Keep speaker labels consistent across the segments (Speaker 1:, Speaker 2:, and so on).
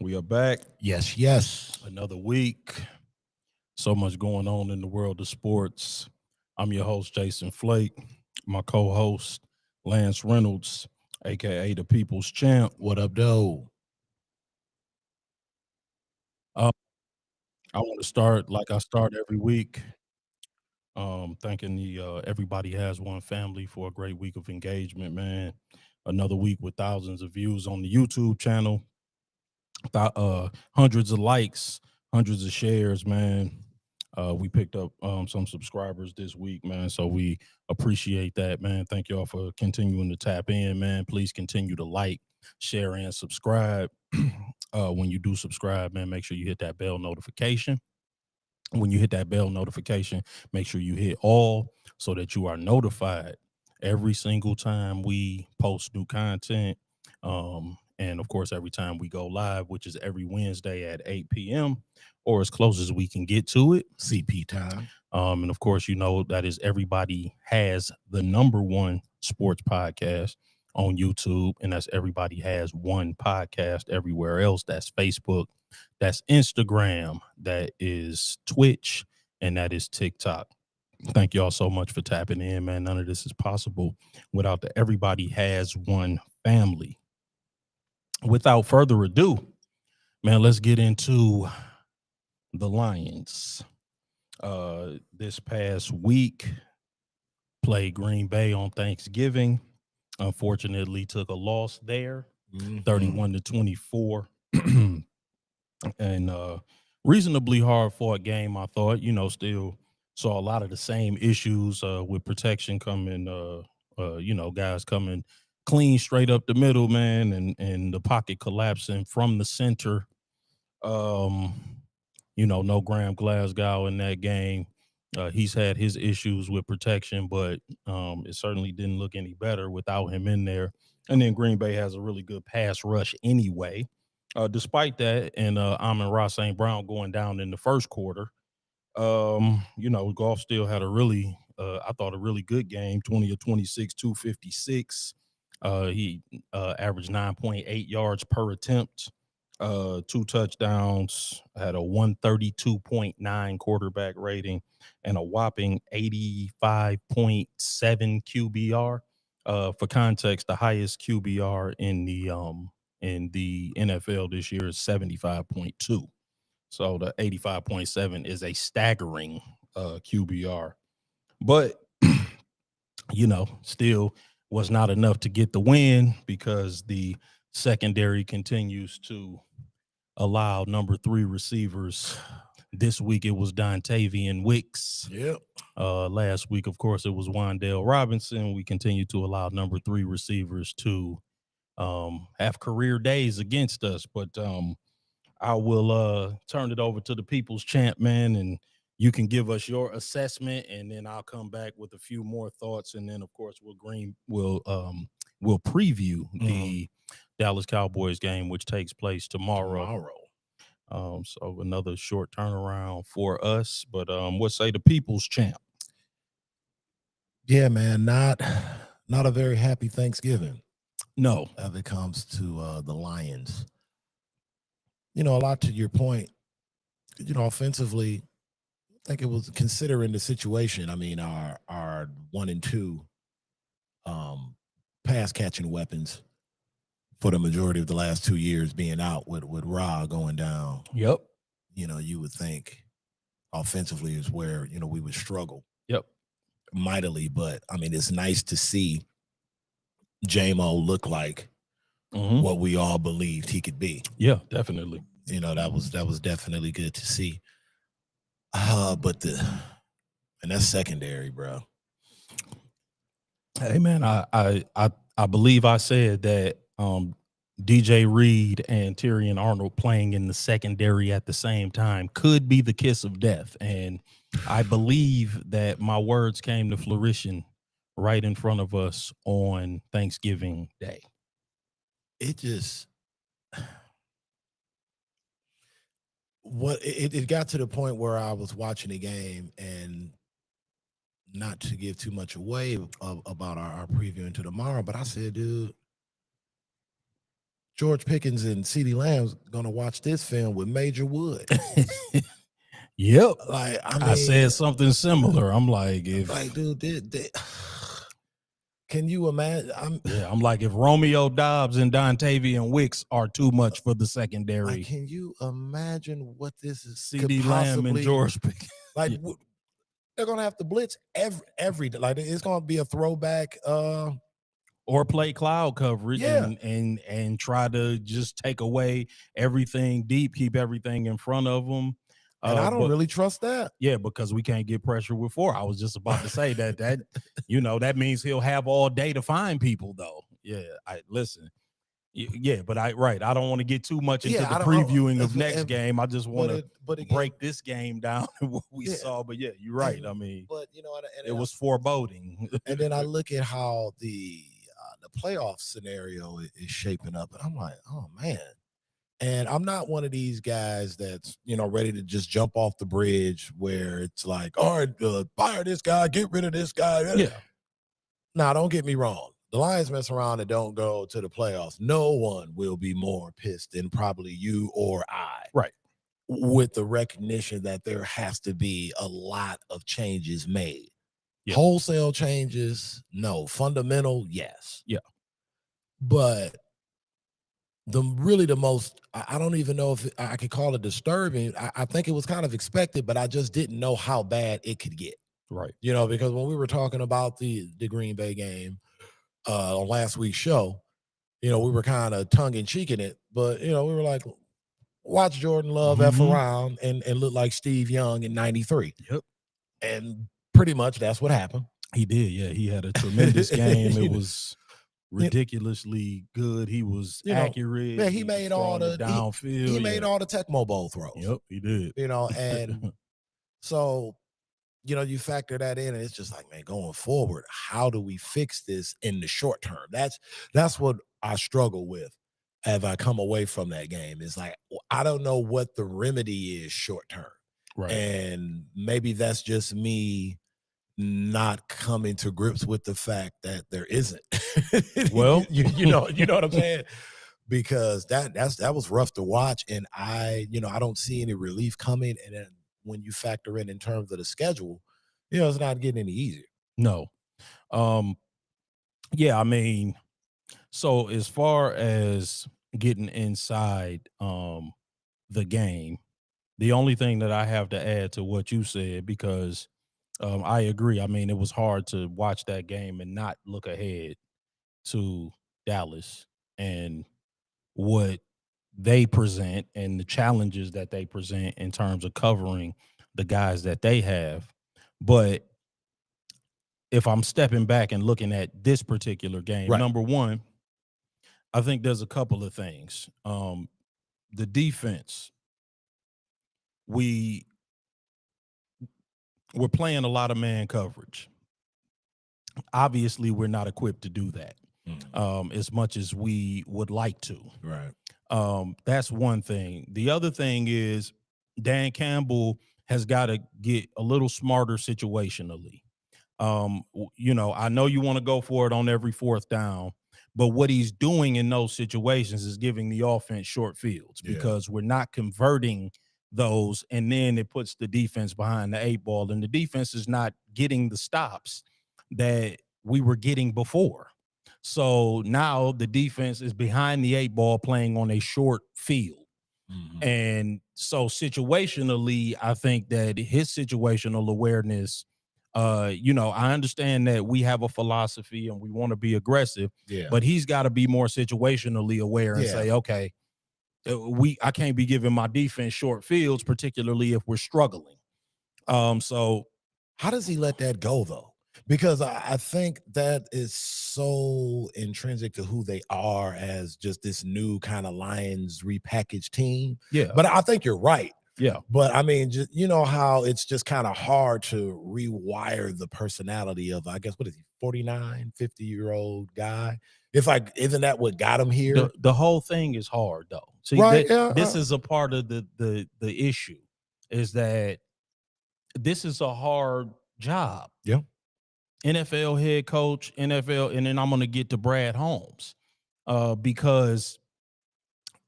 Speaker 1: We are back.
Speaker 2: Yes.
Speaker 1: Another week. So much going on in the world of sports. I'm your host, Jason Flake. My co host, Lance Reynolds, aka the People's Champ.
Speaker 2: What up, though?
Speaker 1: Uh, I want to start like I start every week, thanking the Everybody Has One family for a great week of engagement, man. Another week with thousands of views on the YouTube channel, hundreds of likes, hundreds of shares, man. We picked up some subscribers this week, man. So we appreciate that, man. Thank y'all for continuing to tap in, man. Please continue to like, share, and subscribe. When you do subscribe, man, make sure you hit that bell notification. When you hit that bell notification, make sure you hit all so that you are notified every single time we post new content. And of course, every time we go live, which is every Wednesday at 8 p.m. or as close as we can get to it.
Speaker 2: CP time.
Speaker 1: And of course, you know, that is Everybody Has the number one sports podcast on YouTube. And that's Everybody Has One podcast everywhere else. That's Facebook, that's Instagram, that is Twitch, and that is TikTok. Thank y'all so much for tapping in, man. None of this is possible without the Everybody Has One family. Without further ado, man, let's get into the Lions. This past week, played Green Bay on Thanksgiving. Unfortunately, took a loss there, 31-24. And reasonably hard fought game, I thought. You know, still saw a lot of the same issues with protection coming, guys coming clean straight up the middle, man, and the pocket collapsing from the center. Um, no Graham Glasgow in that game. He's had his issues with protection, but it certainly didn't look any better without him in there. And then Green Bay has a really good pass rush anyway. Despite that, and Amon-Ra St. Brown going down in the first quarter, Goff still had I thought, a really good game, 20 of 26, 256. He averaged 9.8 yards per attempt, two touchdowns, had a 132.9 quarterback rating, and a whopping 85.7 QBR. For context, the highest QBR in the NFL this year is 75.2. So the 85.7 is a staggering QBR. But still was not enough to get the win because the secondary continues to allow number 3 receivers. This week it was Dontavian Wicks.
Speaker 2: Yep.
Speaker 1: Last week, of course, it was Wan'Dale Robinson. We continue to allow number 3 receivers to have career days against us. But I will turn it over to the People's Champ, man, and you can give us your assessment, and then I'll come back with a few more thoughts, and then of course we'll preview the Dallas Cowboys game, which takes place tomorrow. So another short turnaround for us, but what say the People's Champ?
Speaker 2: Yeah, man, not a very happy Thanksgiving.
Speaker 1: No,
Speaker 2: as it comes to the Lions. A lot to your point. Offensively, I think it was considering the situation. I mean, our 1 and 2 pass catching weapons for the majority of the last 2 years being out with Ra going down.
Speaker 1: Yep.
Speaker 2: You would think offensively is where we would struggle.
Speaker 1: Yep.
Speaker 2: Mightily, but I mean, it's nice to see J-Mo look like what we all believed he could be.
Speaker 1: Yeah, definitely.
Speaker 2: That was definitely good to see. But that's secondary, bro.
Speaker 1: Hey man, I believe I said that DJ Reed and Tyrion Arnold playing in the secondary at the same time could be the kiss of death, and I believe that my words came to fruition right in front of us on Thanksgiving Day.
Speaker 2: It got to the point where I was watching the game, and not to give too much away about our preview into tomorrow, but I said, dude, George Pickens and CeeDee Lamb's gonna watch this film with Major Wood.
Speaker 1: Yep.
Speaker 2: Like, I
Speaker 1: I said
Speaker 2: mean,
Speaker 1: something similar. I'm like, if
Speaker 2: like, dude, can you imagine?
Speaker 1: I'm like, if Romeo Dobbs and Dontavian Wicks are too much for the secondary,
Speaker 2: like, can you imagine what this is?
Speaker 1: CeeDee Lamb and George Pickens.
Speaker 2: Like, they're gonna have to blitz every like, it's gonna be a throwback.
Speaker 1: Or play cloud coverage
Speaker 2: Yeah.
Speaker 1: and try to just take away everything deep, keep everything in front of them.
Speaker 2: And I don't really trust that.
Speaker 1: Yeah, because we can't get pressure with 4. I was just about to say that that means he'll have all day to find people though. Yeah, I listen. Yeah, but I don't want to get too much into the previewing of next game. I just want to break this game down and what we saw. But yeah, you're right. I mean,
Speaker 2: but
Speaker 1: it was foreboding.
Speaker 2: And then I look at how the playoff scenario is shaping up, and I'm like, oh man. And I'm not one of these guys that's ready to just jump off the bridge where it's like, all right, fire this guy, get rid of this guy.
Speaker 1: Yeah.
Speaker 2: Now, don't get me wrong. The Lions mess around and don't go to the playoffs. No one will be more pissed than probably you or I.
Speaker 1: Right.
Speaker 2: With the recognition that there has to be a lot of changes made.
Speaker 1: Yeah.
Speaker 2: Wholesale changes, no. Fundamental, yes.
Speaker 1: Yeah.
Speaker 2: But the most, I don't even know if I could call it disturbing. I think it was kind of expected, but I just didn't know how bad it could get.
Speaker 1: Right.
Speaker 2: Because when we were talking about the Green Bay game on last week's show, we were kind of tongue-in-cheeking it, but, we were like, watch Jordan Love F around and look like Steve Young in 93.
Speaker 1: Yep.
Speaker 2: And pretty much that's what happened.
Speaker 1: He did, yeah. He had a tremendous game. It was ridiculously good. He was accurate.
Speaker 2: Yeah, he made all the
Speaker 1: downfield.
Speaker 2: He made all the Tecmo Bowl throws.
Speaker 1: Yep, he did.
Speaker 2: And so, you factor that in, and it's just like, man, going forward, how do we fix this in the short term? That's what I struggle with as I come away from that game. It's like, I don't know what the remedy is short term.
Speaker 1: Right.
Speaker 2: And maybe that's just me not coming to grips with the fact that there isn't.
Speaker 1: Well,
Speaker 2: you know what I'm saying? Because that was rough to watch, and I don't see any relief coming. And then when you factor in terms of the schedule, it's not getting any easier.
Speaker 1: No. Yeah, I mean, so as far as getting inside the game, the only thing that I have to add to what you said, because I agree. I mean, it was hard to watch that game and not look ahead to Dallas and what they present and the challenges that they present in terms of covering the guys that they have. But if I'm stepping back and looking at this particular game,
Speaker 2: right.
Speaker 1: Number one, I think there's a couple of things. The defense, we're playing a lot of man coverage. Obviously, we're not equipped to do that as much as we would like to.
Speaker 2: Right.
Speaker 1: That's one thing. The other thing is Dan Campbell has got to get a little smarter situationally. I know you want to go for it on every fourth down, but what he's doing in those situations is giving the offense short fields because we're not converting those, and then it puts the defense behind the 8 ball, and the defense is not getting the stops that we were getting before. So now the defense is behind the 8 ball playing on a short field. And so situationally, I think that his situational awareness, I understand that we have a philosophy and we want to be aggressive, but he's got to be more situationally aware and say, okay, I can't be giving my defense short fields, particularly if we're struggling. So
Speaker 2: how does he let that go though? Because I think that is so intrinsic to who they are as just this new kind of Lions repackaged team.
Speaker 1: Yeah.
Speaker 2: But I think you're right.
Speaker 1: Yeah.
Speaker 2: But I mean, just, how it's just kind of hard to rewire the personality of, I guess, what is he, 49, 50-year-old guy? Isn't that what got him here?
Speaker 1: The whole thing is hard though. See,
Speaker 2: right.
Speaker 1: This is a part of the issue, is that this is a hard job.
Speaker 2: Yeah.
Speaker 1: NFL head coach, NFL, and then I'm going to get to Brad Holmes because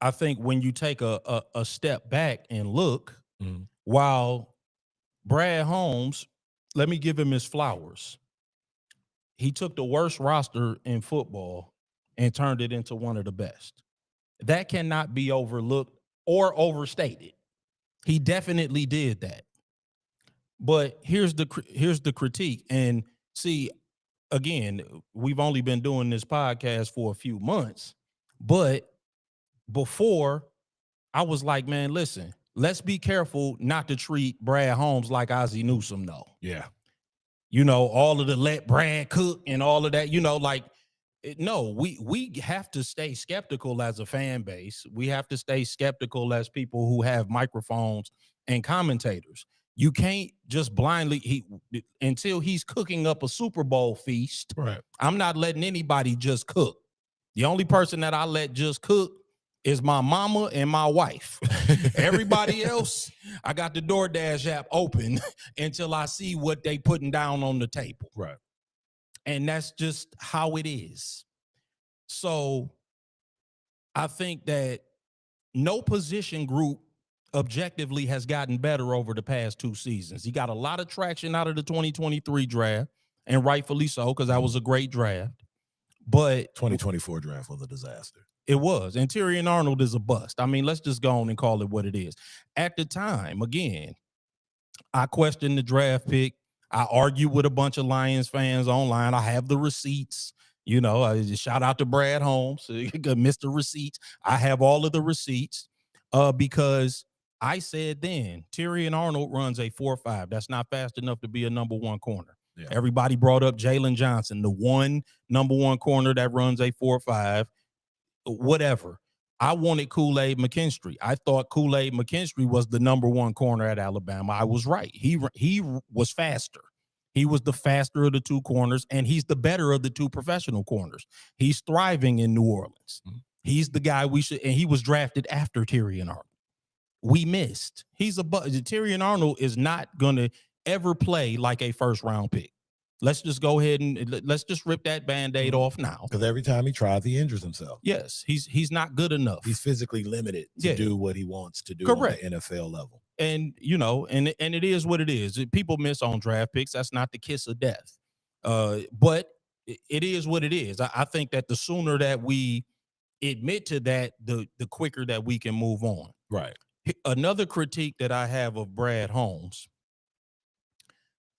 Speaker 1: I think when you take a step back and look,
Speaker 2: Mhm.
Speaker 1: while Brad Holmes, let me give him his flowers. He took the worst roster in football and turned it into one of the best. That cannot be overlooked or overstated. He definitely did that. But here's the critique. And see, again, we've only been doing this podcast for a few months, but before I was like, man, listen, let's be careful not to treat Brad Holmes like Ozzie Newsome, though.
Speaker 2: Yeah.
Speaker 1: You know, all of the let Brad cook and all of that, you know, like, no, we have to stay skeptical as a fan base. We have to stay skeptical as people who have microphones and commentators. You can't just blindly until he's cooking up a Super Bowl feast.
Speaker 2: Right.
Speaker 1: I'm not letting anybody just cook. The only person that I let just cook is my mama and my wife. Everybody else, I got the DoorDash app open until I see what they putting down on the table.
Speaker 2: Right.
Speaker 1: And that's just how it is. So I think that no position group objectively has gotten better over the past 2 seasons. He got a lot of traction out of the 2023 draft, and rightfully so, because that was a great draft. But
Speaker 2: 2024 draft was a disaster.
Speaker 1: It was. And Tyrion Arnold is a bust. I mean, let's just go on and call it what it is. At the time, again, I questioned the draft pick. I argued with a bunch of Lions fans online. I have the receipts. You know, I just shout out to Brad Holmes, Mr. Receipts. I have all of the receipts because I said then Tyrion Arnold runs a 4.5. That's not fast enough to be a number one corner. Yeah. Everybody brought up Jalen Johnson, the one number one corner that runs a 4.5. Whatever. I wanted Kool-Aid McKinstry. I thought Kool-Aid McKinstry was the number one corner at Alabama. I was right. He was faster. He was the faster of the two corners, and he's the better of the two professional corners. He's thriving in New Orleans. Mm-hmm. He's the guy we should, and he was drafted after Tyrion Arnold. We missed. Tyrion Arnold is not going to ever play like a first-round pick. Let's just go ahead and let's just rip that Band-Aid off now.
Speaker 2: Because every time he tries, he injures himself.
Speaker 1: Yes, he's not good enough.
Speaker 2: He's physically limited to do what he wants to do.
Speaker 1: Correct.
Speaker 2: On the NFL level.
Speaker 1: And, you know, and it is what it is. People miss on draft picks. That's not the kiss of death. But it is what it is. I think that the sooner that we admit to that, the quicker that we can move on.
Speaker 2: Right.
Speaker 1: Another critique that I have of Brad Holmes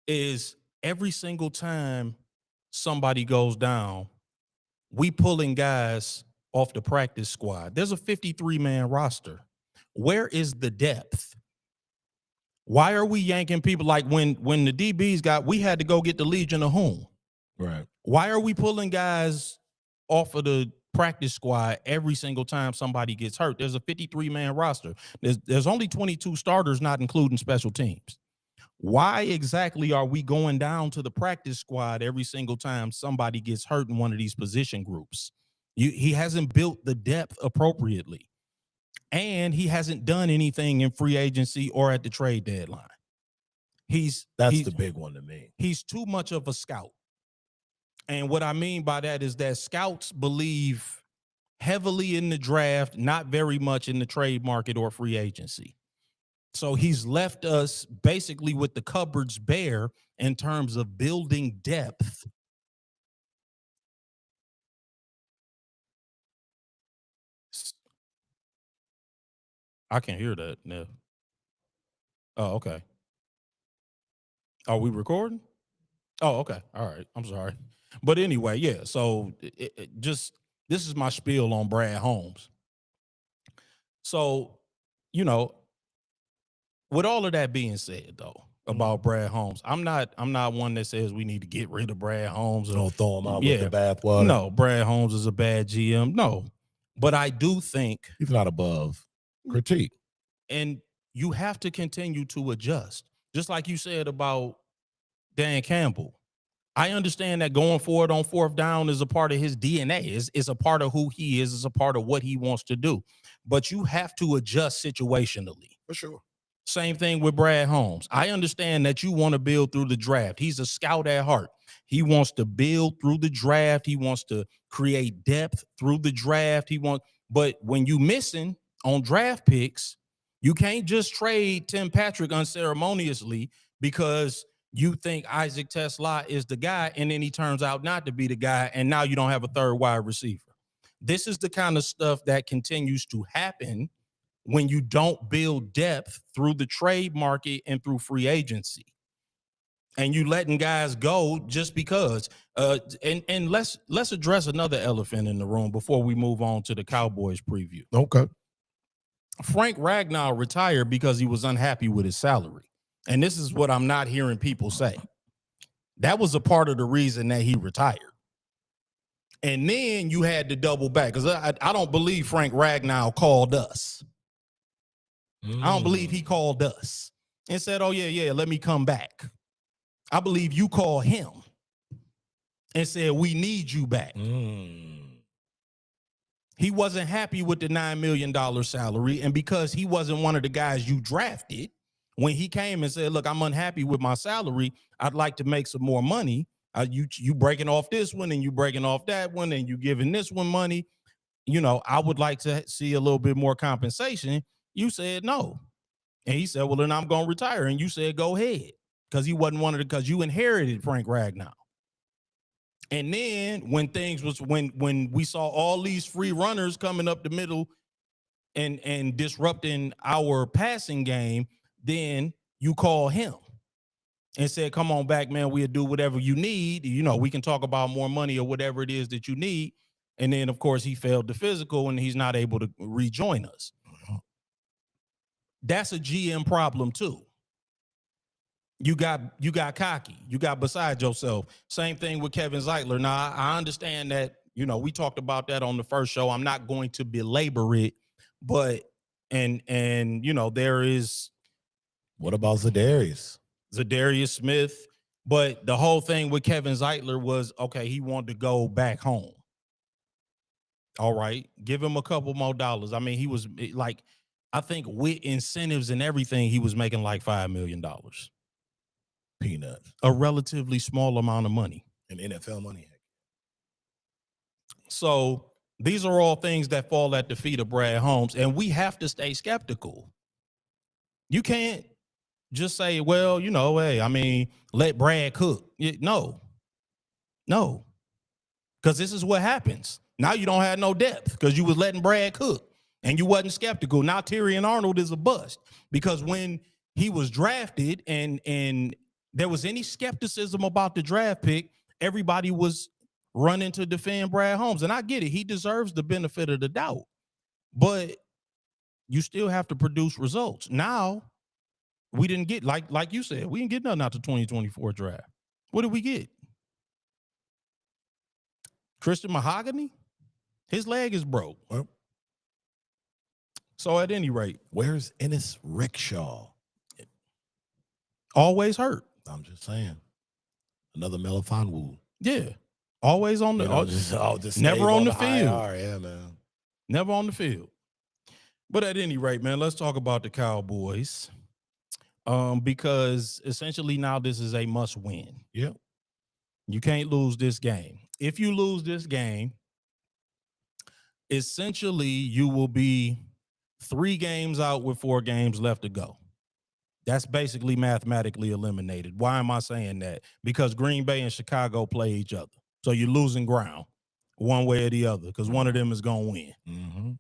Speaker 1: is every single time somebody goes down, we pulling guys off the practice squad. There's a 53-man roster. Where is the depth? Why are we yanking people like when the DBs we had to go get the Legion of Whom?
Speaker 2: Right.
Speaker 1: Why are we pulling guys off of the practice squad every single time somebody gets hurt? There's a 53-man roster. There's only 22 starters, not including special teams. Why exactly are we going down to the practice squad every single time somebody gets hurt in one of these position groups? He hasn't built the depth appropriately. And he hasn't done anything in free agency or at the trade deadline.
Speaker 2: That's the big one to me.
Speaker 1: He's too much of a scout. And what I mean by that is that scouts believe heavily in the draft, not very much in the trade market or free agency. So he's left us basically with the cupboards bare in terms of building depth. I can't hear that, Nev. Oh, okay. Are we recording? Oh, okay. All right. I'm sorry. But anyway, yeah. So this is my spiel on Brad Holmes. So, you know, with all of that being said, though, about Brad Holmes, I'm not one that says we need to get rid of Brad Holmes.
Speaker 2: Don't throw him out with the bathwater.
Speaker 1: No, Brad Holmes is a bad GM. No, but I do think
Speaker 2: he's not above critique.
Speaker 1: And you have to continue to adjust. Just like you said about Dan Campbell. I understand that going forward on fourth down is a part of his DNA. It's a part of who he is. It's a part of what he wants to do. But you have to adjust situationally.
Speaker 2: For sure.
Speaker 1: Same thing with Brad Holmes. I understand that you want to build through the draft. He's a scout at heart. He wants to build through the draft. He wants to create depth through the draft. But when you missing on draft picks, you can't just trade Tim Patrick unceremoniously because you think Isaac Tesla is the guy, and then he turns out not to be the guy, and now you don't have a third wide receiver. This is the kind of stuff that continues to happen when you don't build depth through the trade market and through free agency. And you letting guys go just because. And let's address another elephant in the room before we move on to the Cowboys preview.
Speaker 2: Okay.
Speaker 1: Frank Ragnow retired because he was unhappy with his salary. And this is what I'm not hearing people say. That was a part of the reason that he retired. And then you had to double back because I don't believe Frank Ragnow called us. I don't believe he called us and said, oh, yeah, let me come back. I believe you called him and said, we need you back. He wasn't happy with the $9 million salary. And because he wasn't one of the guys you drafted, when he came and said, look, I'm unhappy with my salary, I'd like to make some more money. You breaking off this one and you breaking off that one and you giving this one money. I would like to see a little bit more compensation. You said no. And he said, well, then I'm going to retire. And you said, go ahead. Because he wasn't one of the, because you inherited Frank Ragnow. And then when we saw all these free runners coming up the middle and disrupting our passing game, then you call him and said, come on back, man, we'll do whatever you need. We can talk about more money or whatever it is that you need. And then, of course, he failed the physical and he's not able to rejoin us. That's a GM problem too. You got cocky. You got beside yourself. Same thing with Kevin Zeitler. Now, I understand that, we talked about that on the first show. I'm not going to belabor it, but, and there is.
Speaker 2: What about Zadarius
Speaker 1: Smith? But the whole thing with Kevin Zeitler was, okay, he wanted to go back home. All right. Give him a couple more dollars. I mean, he was like, I think with incentives and everything, he was making like $5 million.
Speaker 2: Peanuts.
Speaker 1: A relatively small amount of money.
Speaker 2: And NFL money.
Speaker 1: So these are all things that fall at the feet of Brad Holmes, and we have to stay skeptical. You can't just say, well, hey, let Brad cook. No. Because this is what happens. Now you don't have no depth because you was letting Brad cook and you wasn't skeptical. Now Tyrion Arnold is a bust because when he was drafted and there was any skepticism about the draft pick, everybody was running to defend Brad Holmes. And I get it. He deserves the benefit of the doubt. But you still have to produce results. Now, we didn't get, like you said, we didn't get nothing out the 2024 draft. What did we get? Christian Mahogany? His leg is broke.
Speaker 2: Well,
Speaker 1: so at any rate.
Speaker 2: Where's Ennis Rickshaw?
Speaker 1: Always hurt.
Speaker 2: I'm just saying. Another Melifonwu.
Speaker 1: Yeah. Always on the
Speaker 2: just
Speaker 1: never on the field.
Speaker 2: IR, yeah, man.
Speaker 1: Never on the field. But at any rate, man, let's talk about the Cowboys. Because essentially now this is a must win.
Speaker 2: Yep.
Speaker 1: You can't lose this game. If you lose this game, essentially you will be 3 games out with 4 games left to go. That's basically mathematically eliminated. Why am I saying that? Because Green Bay and Chicago play each other. So you're losing ground one way or the other because one of them is going to win.
Speaker 2: Mm-hmm.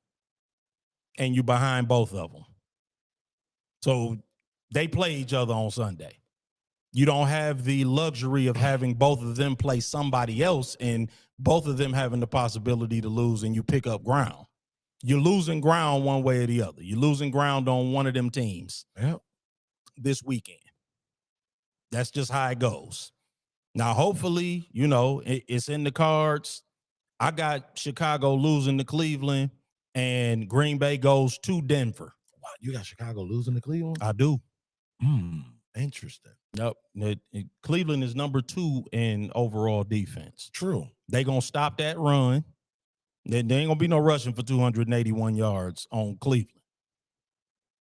Speaker 1: And you're behind both of them. So they play each other on Sunday. You don't have the luxury of having both of them play somebody else and both of them having the possibility to lose and you pick up ground. You're losing ground one way or the other. You're losing ground on one of them teams.
Speaker 2: Yep.
Speaker 1: This weekend. That's just how it goes. Now, hopefully, it's in the cards. I got Chicago losing to Cleveland and Green Bay goes to Denver.
Speaker 2: Wow, you got Chicago losing to Cleveland?
Speaker 1: I do.
Speaker 2: Interesting.
Speaker 1: Nope. Cleveland is number 2 in overall defense.
Speaker 2: True.
Speaker 1: They going to stop that run. There ain't going to be no rushing for 281 yards on Cleveland.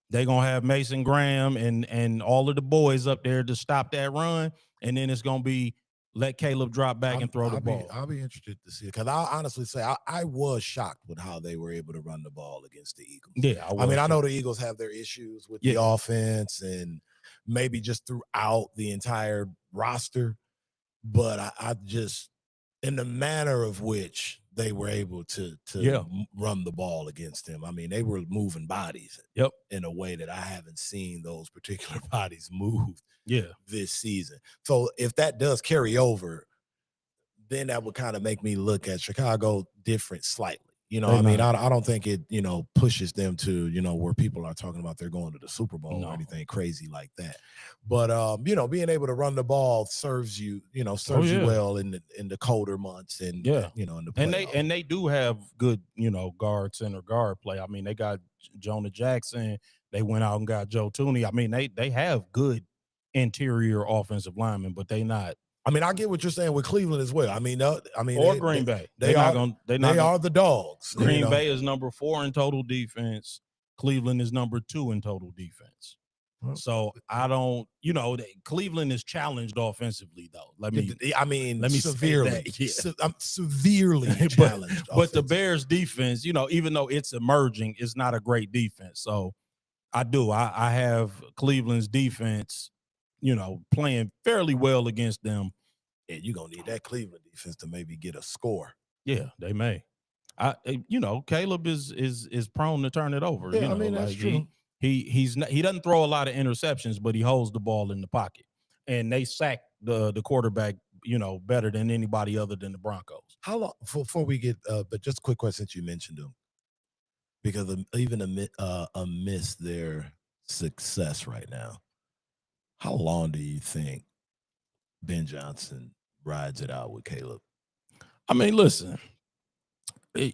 Speaker 1: They're going to have Mason Graham and all of the boys up there to stop that run. And then it's going to be let Caleb drop back and throw the ball.
Speaker 2: I'll be interested to see it because I'll honestly say I was shocked with how they were able to run the ball against the Eagles.
Speaker 1: Yeah,
Speaker 2: I know the Eagles have their issues with the offense and maybe just throughout the entire roster, but I just in the manner of which they were able to run the ball against them. I mean, they were moving bodies in a way that I haven't seen those particular bodies move this season. So if that does carry over, then that would kind of make me look at Chicago different slightly. I don't think it, pushes them to, where people are talking about they're going to the Super Bowl or anything crazy like that. But, being able to run the ball serves you, you well in the colder months and, in the playoffs.
Speaker 1: And they do have good, guard, center guard play. I mean, they got Jonah Jackson. They went out and got Joe Tooney. I mean, they have good interior offensive linemen, but they not.
Speaker 2: I mean, I get what you're saying with Cleveland as well.
Speaker 1: Or Green Bay.
Speaker 2: They are the dogs.
Speaker 1: Green Bay is number 4 in total defense. Cleveland is number 2 in total defense. So I don't, Cleveland is challenged offensively though. Let me
Speaker 2: severely. I'm severely challenged.
Speaker 1: But the Bears defense, even though it's emerging, it's not a great defense. So I have Cleveland's defense, playing fairly well against them.
Speaker 2: And you're gonna need that Cleveland defense to maybe get a score.
Speaker 1: Yeah, they may. Caleb is prone to turn it over.
Speaker 2: Yeah, that's true.
Speaker 1: He doesn't throw a lot of interceptions, but he holds the ball in the pocket. And they sack the quarterback, better than anybody other than the Broncos.
Speaker 2: How long before we get but just a quick question since you mentioned them, because even amidst their success right now, how long do you think Ben Johnson rides it out with Caleb?
Speaker 1: I mean, listen, even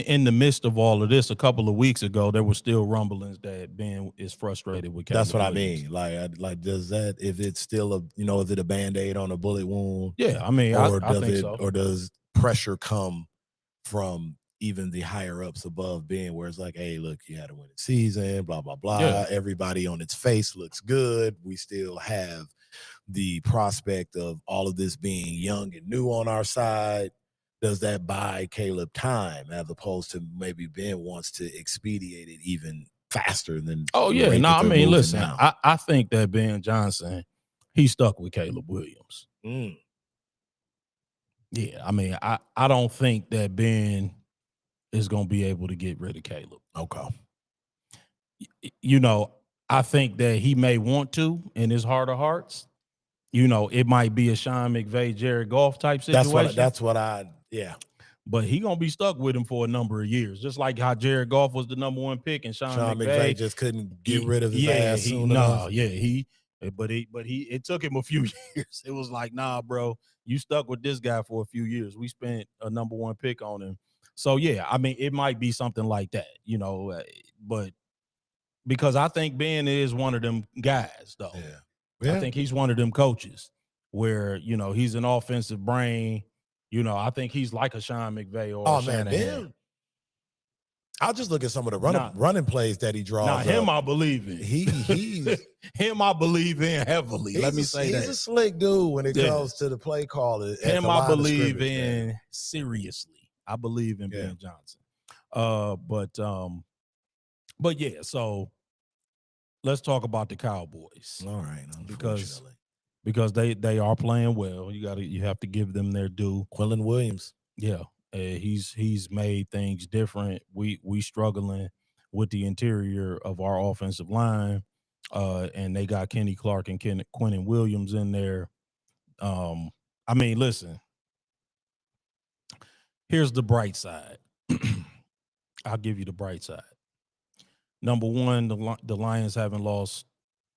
Speaker 1: in the midst of all of this, a couple of weeks ago, there were still rumblings that Ben is frustrated with Caleb.
Speaker 2: That's what Williams. I mean. Like, does that, if it's still is it a Band-Aid on a bullet wound?
Speaker 1: Yeah, I mean, I think so.
Speaker 2: Or does pressure come from even the higher ups above Ben, where it's like, hey, look, you had a winning season, blah, blah, blah. Yeah. Everybody on its face looks good. We still have the prospect of all of this being young and new on our side. Does that buy Caleb time as opposed to maybe Ben wants to expedite it even faster than?
Speaker 1: Oh, yeah. No, I mean, listen, I think that Ben Johnson, he's stuck with Caleb Williams. Yeah, I mean, I don't think that Ben is going to be able to get rid of Caleb.
Speaker 2: Okay.
Speaker 1: I think that he may want to in his heart of hearts. It might be a Sean McVay, Jared Goff type situation.
Speaker 2: That's what
Speaker 1: But he going to be stuck with him for a number of years, just like how Jared Goff was the number 1 pick and Sean McVay
Speaker 2: just couldn't get rid of his ass soon enough.
Speaker 1: But it took him a few years. It was like, nah, bro, you stuck with this guy for a few years. We spent a number 1 pick on him. So, yeah, I mean, it might be something like that, but because I think Ben is one of them guys, though.
Speaker 2: Yeah.
Speaker 1: I think he's one of them coaches where, he's an offensive brain. I think he's like a Sean McVay or Shanahan.
Speaker 2: Ben, I'll just look at some of the running plays that he draws.
Speaker 1: Him I believe in.
Speaker 2: He's
Speaker 1: him I believe in heavily. Let me say that.
Speaker 2: He's a slick dude when it comes to the play call.
Speaker 1: Him I believe in seriously. I believe in Ben Johnson. But yeah, so let's talk about the Cowboys.
Speaker 2: All right.
Speaker 1: Because they are playing well. You have to give them their due.
Speaker 2: Quillen Williams.
Speaker 1: Yeah. He's made things different. We struggling with the interior of our offensive line. And they got Kenny Clark and Quinnen Williams in there. I mean, listen. Here's the bright side. I'll give you the bright side. Number 1, the Lions haven't lost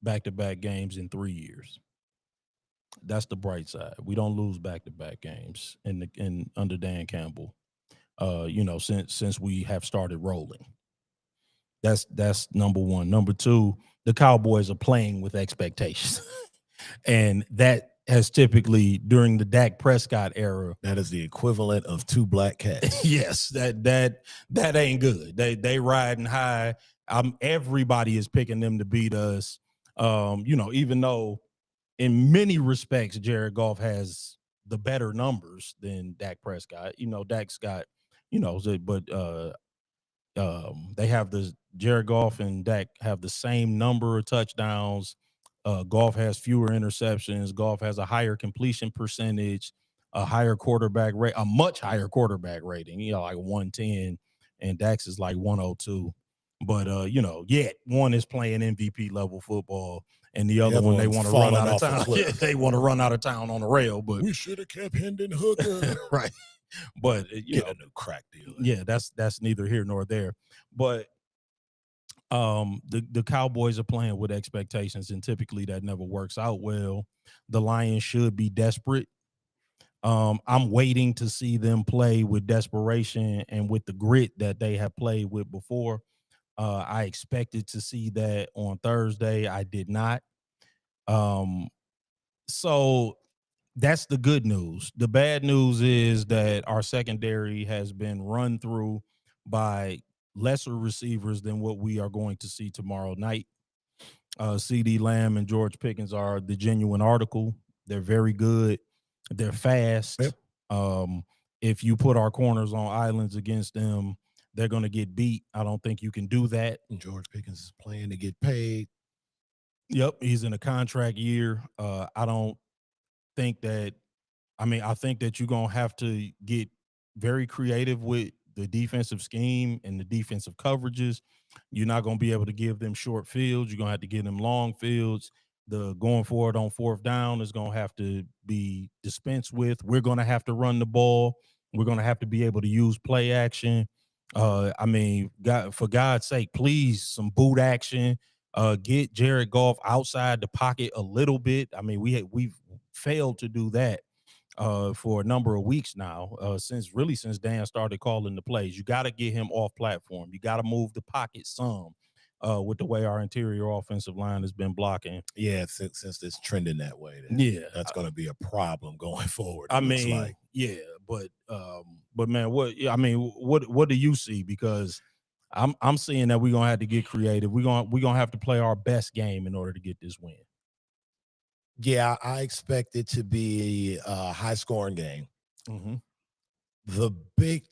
Speaker 1: back-to-back games in 3 years. That's the bright side. We don't lose back-to-back games under Dan Campbell. Since we have started rolling. That's number 1. Number 2, the Cowboys are playing with expectations, and that has typically during the Dak Prescott era.
Speaker 2: That is the equivalent of 2 black cats.
Speaker 1: Yes, that ain't good. They riding high. Everybody is picking them to beat us. Even though in many respects, Jared Goff has the better numbers than Dak Prescott. Dak's got, but they have the Jared Goff and Dak have the same number of touchdowns. Goff has fewer interceptions. Goff has a higher completion percentage, a higher quarterback rate, a much higher quarterback rating. Like 110, and Dak's is like 102. But yet one is playing MVP level football, and the other one they want to run out of town. They want to run out of town on the rail. But
Speaker 2: we should have kept Hendon Hooker,
Speaker 1: right? But
Speaker 2: get a new crack deal.
Speaker 1: Yeah, that's neither here nor there. But the Cowboys are playing with expectations, and typically that never works out well. The Lions should be desperate. I'm waiting to see them play with desperation and with the grit that they have played with before. I expected to see that on Thursday. I did not. So that's the good news. The bad news is that our secondary has been run through by lesser receivers than what we are going to see tomorrow night. CD Lamb and George Pickens are the genuine article. They're very good. They're fast.
Speaker 2: Yep.
Speaker 1: If you put our corners on islands against them, they're going to get beat. I don't think you can do that.
Speaker 2: And George Pickens is playing to get paid.
Speaker 1: Yep, he's in a contract year. I don't think that. I think that you're going to have to get very creative with the defensive scheme and the defensive coverages. You're not going to be able to give them short fields. You're going to have to give them long fields. The going forward on fourth down is going to have to be dispensed with. We're going to have to run the ball. We're going to have to be able to use play action. God, for God's sake, please, some boot action. Get Jared Goff outside the pocket a little bit. We've failed to do that for a number of weeks now, since Dan started calling the plays. You got to get him off platform. You got to move the pocket some with the way our interior offensive line has been blocking.
Speaker 2: Yeah, since it's trending that way, that's going to be a problem going forward.
Speaker 1: But man, what do you see? Because I'm seeing that we're gonna have to get creative. We're gonna have to play our best game in order to get this win.
Speaker 2: Yeah, I expect it to be a high-scoring game.
Speaker 1: Mm-hmm.
Speaker 2: The big,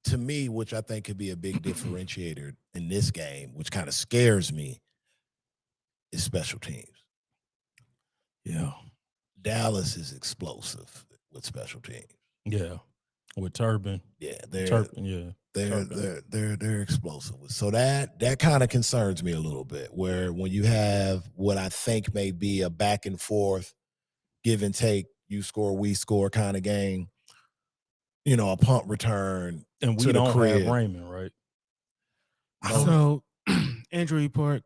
Speaker 2: to me, which I think could be a big differentiator in this game, which kind of scares me, is special teams.
Speaker 1: Yeah.
Speaker 2: Dallas is explosive with special teams.
Speaker 1: Yeah. With Turbin.
Speaker 2: Yeah,
Speaker 1: they're
Speaker 2: explosive. So that kind of concerns me a little bit, where when you have what I think may be a back and forth, give and take, you score, we score kind of game, a punt return.
Speaker 1: And we don't have Raymond, right?
Speaker 3: So injury report,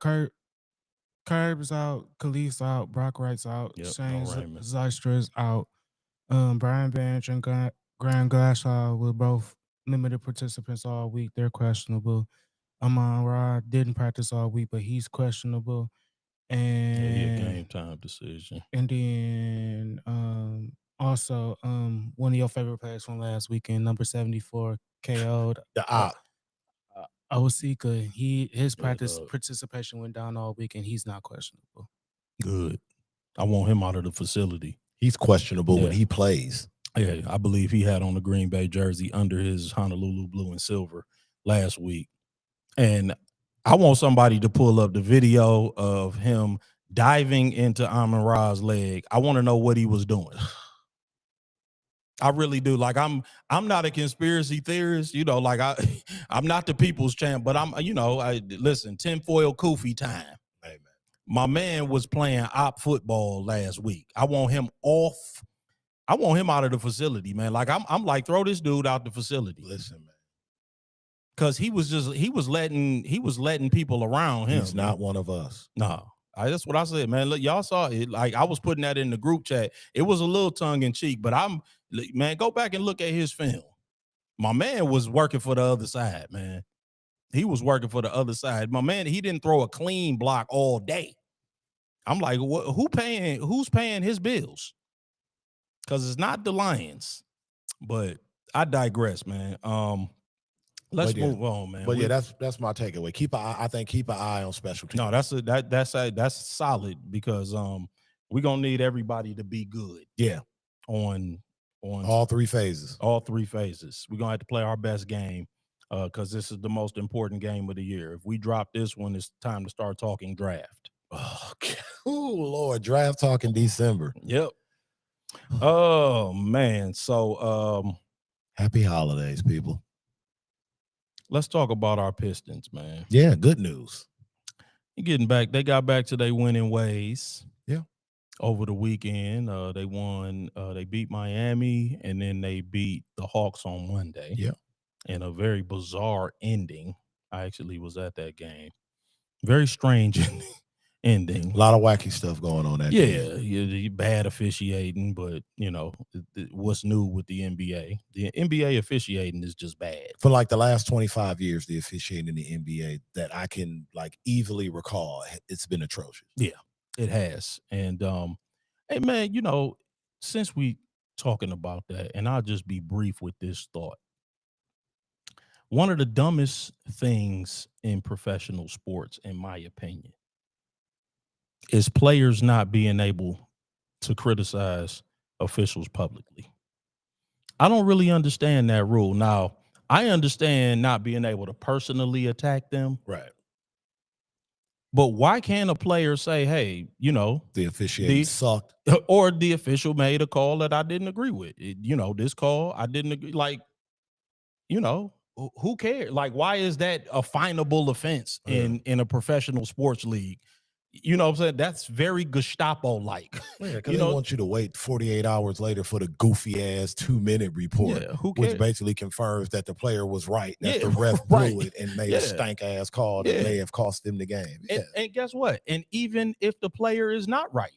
Speaker 3: Curb's out, Khalif's out, Brock Wright's out, Shane Zystra's out, Brian Bench and Graham Glasgow were both limited participants all week. They're questionable. Amon Ra didn't practice all week, but he's questionable. And
Speaker 1: he a game time decision.
Speaker 3: And then also one of your favorite players from last weekend, number 74, KO'd.
Speaker 2: The
Speaker 3: Osika, his practice participation went down all week, and he's not questionable.
Speaker 1: Good. I want him out of the facility.
Speaker 2: He's questionable when he plays.
Speaker 1: Yeah, I believe he had on the Green Bay jersey under his Honolulu blue and silver last week. And I want somebody to pull up the video of him diving into Amon Ra's leg. I want to know what he was doing. I really do. Like, I'm not a conspiracy theorist, like I'm not the people's champ, but listen, tinfoil Kofi time.
Speaker 2: Hey, man.
Speaker 1: My man was playing op football last week. I want him off. I want him out of the facility, man. Like, I'm like, throw this dude out the facility.
Speaker 2: Listen, man.
Speaker 1: Because he was letting people around him.
Speaker 2: He's not one of us.
Speaker 1: No. That's what I said, man. Look, y'all saw it. Like, I was putting that in the group chat. It was a little tongue in cheek, but go back and look at his film. My man was working for the other side, man. He was working for the other side. My man, he didn't throw a clean block all day. I'm like, who's paying his bills? Because it's not the Lions. But I digress, man. Let's move on, man.
Speaker 2: But that's my takeaway. Keep an eye on special teams.
Speaker 1: No, that's solid because We're gonna need everybody to be good.
Speaker 2: Yeah.
Speaker 1: On
Speaker 2: all three phases.
Speaker 1: All three phases. We're gonna have to play our best game because this is the most important game of the year. If we drop this one, it's time to start talking draft.
Speaker 2: Oh, Lord, draft talk in December.
Speaker 1: Yep. Oh man. So
Speaker 2: happy holidays, people.
Speaker 1: Let's talk about our Pistons, man.
Speaker 2: Yeah, good news.
Speaker 1: You're getting back. They got back to their winning ways.
Speaker 2: Yeah.
Speaker 1: Over the weekend, they won. They beat Miami, and then they beat the Hawks on Monday.
Speaker 2: Yeah. In
Speaker 1: a very bizarre ending. I actually was at that game. Very strange ending.
Speaker 2: A lot of wacky stuff going on that
Speaker 1: game. Yeah, bad officiating, but what's new with the NBA? The NBA officiating is just bad.
Speaker 2: For like the last 25 years, the officiating in the NBA that I can like easily recall, it's been atrocious.
Speaker 1: Yeah, it has. And hey man, since we talking about that, and I'll just be brief with this thought. One of the dumbest things in professional sports, in my opinion, is players not being able to criticize officials publicly. I don't really understand that rule. Now, I understand not being able to personally attack them.
Speaker 2: Right.
Speaker 1: But why can't a player say, hey,
Speaker 2: the officiating sucked,
Speaker 1: or the official made a call that I didn't agree with? This call I didn't agree. Like, who cares? Like, why is that a finable offense in a professional sports league? You know what I'm saying? That's very Gestapo-like.
Speaker 2: Yeah, because they want you to wait 48 hours later for the goofy-ass 2-minute report, which basically confirms that the player was right, that the ref blew it and made a stank-ass call that may have cost them the game. Yeah.
Speaker 1: And guess what? And even if the player is not right,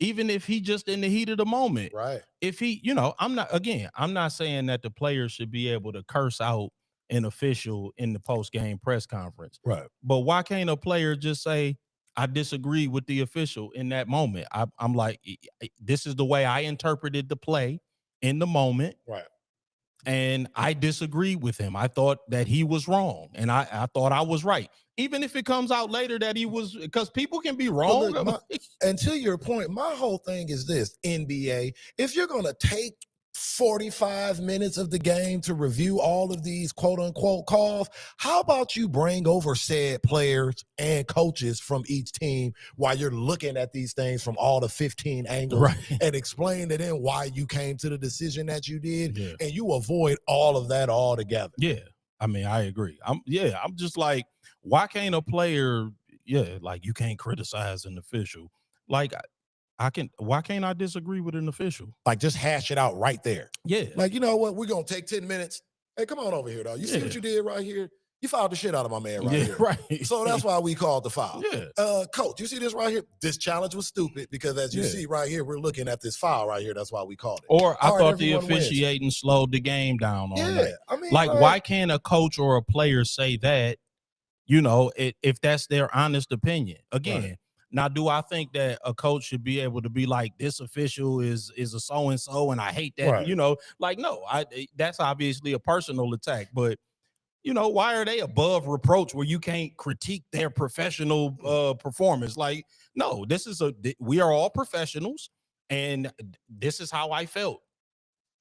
Speaker 1: even if he just in the heat of the moment,
Speaker 2: right?
Speaker 1: If he, I'm not saying that the player should be able to curse out an official in the post-game press conference,
Speaker 2: right?
Speaker 1: But why can't a player just say, I disagree with the official in that moment? I'm like, this is the way I interpreted the play in the moment.
Speaker 2: Right.
Speaker 1: And I disagree with him. I thought that he was wrong. And I thought I was right. Even if it comes out later that he was, because people can be wrong.
Speaker 2: Well, look, and to your point, my whole thing is this, NBA, if you're going to take 45 minutes of the game to review all of these quote unquote calls, how about you bring over said players and coaches from each team while you're looking at these things from all the 15 angles and explain to them why you came to the decision that you did, and you avoid all of that altogether.
Speaker 1: Yeah. I mean, I agree. I'm just like, why can't a player, like you can't criticize an official? Like, why can't I disagree with an official?
Speaker 2: Like, just hash it out right there.
Speaker 1: Yeah.
Speaker 2: Like, you know what? We're going to take 10 minutes. Hey, come on over here, dog. You see what you did right here? You fouled the shit out of my man right here.
Speaker 1: Right.
Speaker 2: So that's why we called the foul.
Speaker 1: Yeah.
Speaker 2: Coach, you see this right here? This challenge was stupid because as you see right here, we're looking at this foul right here. That's why we called it.
Speaker 1: Or I thought the officiating slowed the game down on that.
Speaker 2: I mean,
Speaker 1: like, why can't a coach or a player say that, if that's their honest opinion? Again, now, do I think that a coach should be able to be like, this official is a so-and-so and I hate that, like, no, that's obviously a personal attack, but why are they above reproach where you can't critique their professional performance? Like, no, we are all professionals and this is how I felt.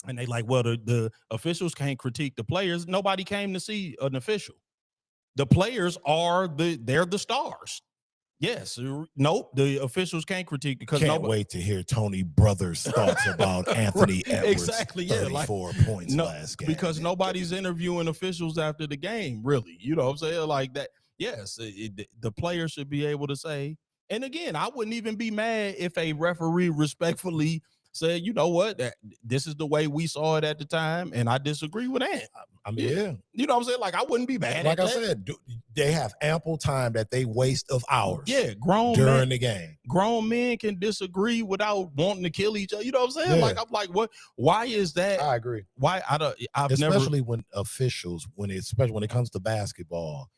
Speaker 1: And they like, well, the officials can't critique the players. Nobody came to see an official. The players they're the stars. Yes. Nope. The officials can't critique because
Speaker 2: can't wait to hear Tony Brothers' thoughts about Anthony Edwards.
Speaker 1: Exactly.
Speaker 2: 34 points last game.
Speaker 1: Because nobody's interviewing officials after the game, really. You know what I'm saying? Like that. Yes. The player should be able to say, and again, I wouldn't even be mad if a referee respectfully said, you know what, this is the way we saw it at the time, and I disagree with that.
Speaker 2: I mean,
Speaker 1: you know what I'm saying? Like, I wouldn't be mad
Speaker 2: like
Speaker 1: at
Speaker 2: I said, they have ample time that they waste of hours.
Speaker 1: Yeah,
Speaker 2: during the game.
Speaker 1: Grown men can disagree without wanting to kill each other. You know what I'm saying? Like, I'm like, what? Why is that?
Speaker 2: I agree.
Speaker 1: Why?
Speaker 2: Especially when officials, especially when it comes to basketball,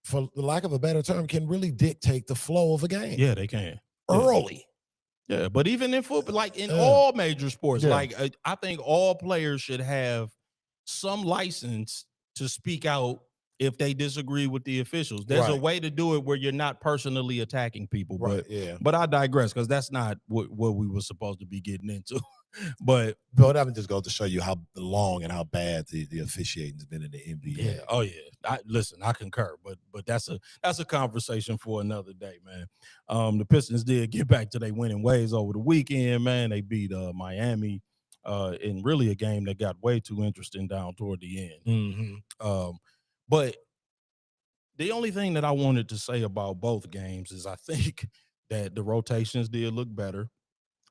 Speaker 2: for the lack of a better term, can really dictate the flow of a game.
Speaker 1: Yeah, they can.
Speaker 2: Early.
Speaker 1: Yeah, but even in football, like in all major sports, like I think all players should have some license to speak out if they disagree with the officials. There's a way to do it where you're not personally attacking people. But I digress, because that's not what we were supposed to be getting into. But
Speaker 2: that just goes to show you how long and how bad the officiating has been in the NBA.
Speaker 1: Yeah. Oh yeah. Listen, I concur, but that's a conversation for another day, man. The Pistons did get back to their winning ways over the weekend, man. They beat Miami in really a game that got way too interesting down toward the end.
Speaker 2: Mm-hmm.
Speaker 1: But the only thing that I wanted to say about both games is I think that the rotations did look better,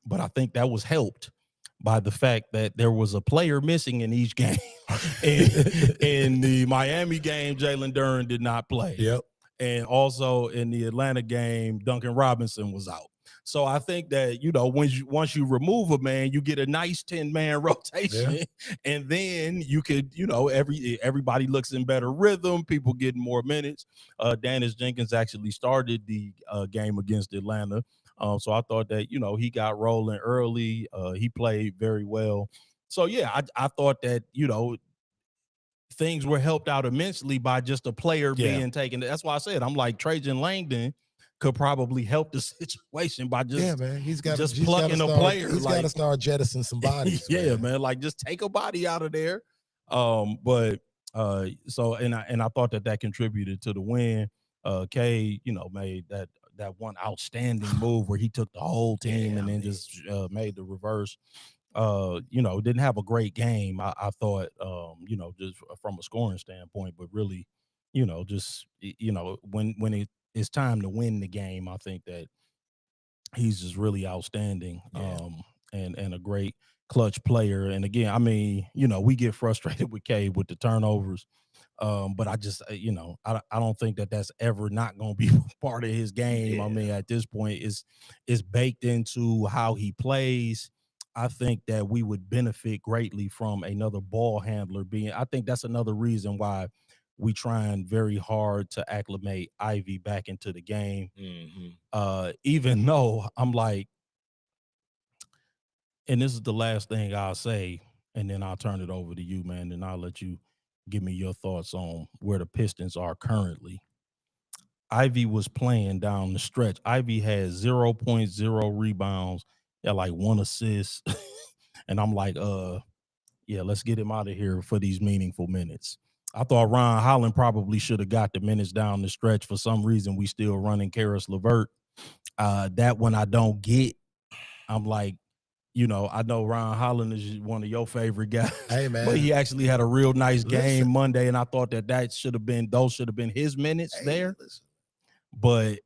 Speaker 1: but I think that was helped by the fact that there was a player missing in each game. in the Miami game, Jalen Duren did not play.
Speaker 2: Yep.
Speaker 1: And also in the Atlanta game, Duncan Robinson was out. So I think that, once you remove a man, you get a nice 10-man rotation. Yeah. And then you could, everybody looks in better rhythm. People getting more minutes. Dennis Jenkins actually started the game against Atlanta. So I thought that, he got rolling early. He played very well. So, yeah, I thought that, things were helped out immensely by just a player being taken. That's why I said, I'm like, Trajan Langdon could probably help the situation by just, plucking a player.
Speaker 2: He's got to start jettisoning some bodies.
Speaker 1: Man. Like, just take a body out of there. So I thought that contributed to the win. K, made that one outstanding move where he took the whole team and then just made the reverse. Didn't have a great game, I thought, just from a scoring standpoint, but really, when it's time to win the game, I think that he's just really outstanding, and a great clutch player. And again, I mean, we get frustrated with K with the turnovers. But I just, I don't think that that's ever not going to be part of his game. I mean, at this point, it's baked into how he plays. I think that we would benefit greatly from another ball handler being. I think that's another reason why we trying very hard to acclimate Ivy back into the game.
Speaker 2: Mm-hmm.
Speaker 1: Even though I'm like, and this is the last thing I'll say, and then I'll turn it over to you, man, and I'll let you give me your thoughts on where the Pistons are currently. Ivy was playing down the stretch. Ivy had 0.0 rebounds, like 1 assist. And I'm like, let's get him out of here for these meaningful minutes. I thought Ron Holland probably should have got the minutes down the stretch. For some reason, we still running Karis LeVert. That one I don't get. I'm like, I know Ron Holland is one of your favorite guys.
Speaker 2: Hey, man.
Speaker 1: But he actually had a real nice game Monday, and I thought those should have been his minutes there.
Speaker 2: Listen.
Speaker 1: But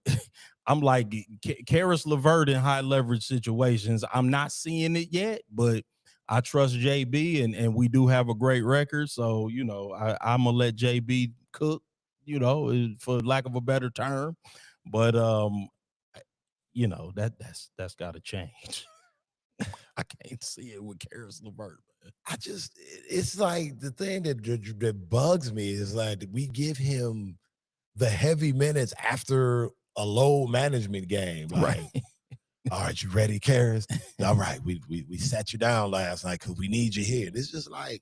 Speaker 1: I'm like, Karis LeVert in high leverage situations, I'm not seeing it yet, but I trust JB, and we do have a great record. So, I'm going to let JB cook, for lack of a better term. But, that's got to change. I can't see it with Karis LeVert.
Speaker 2: It's like the thing that bugs me is like we give him the heavy minutes after a low management game. Like, all right, you ready, Karis? All right, we sat you down last night because we need you here. It's just like,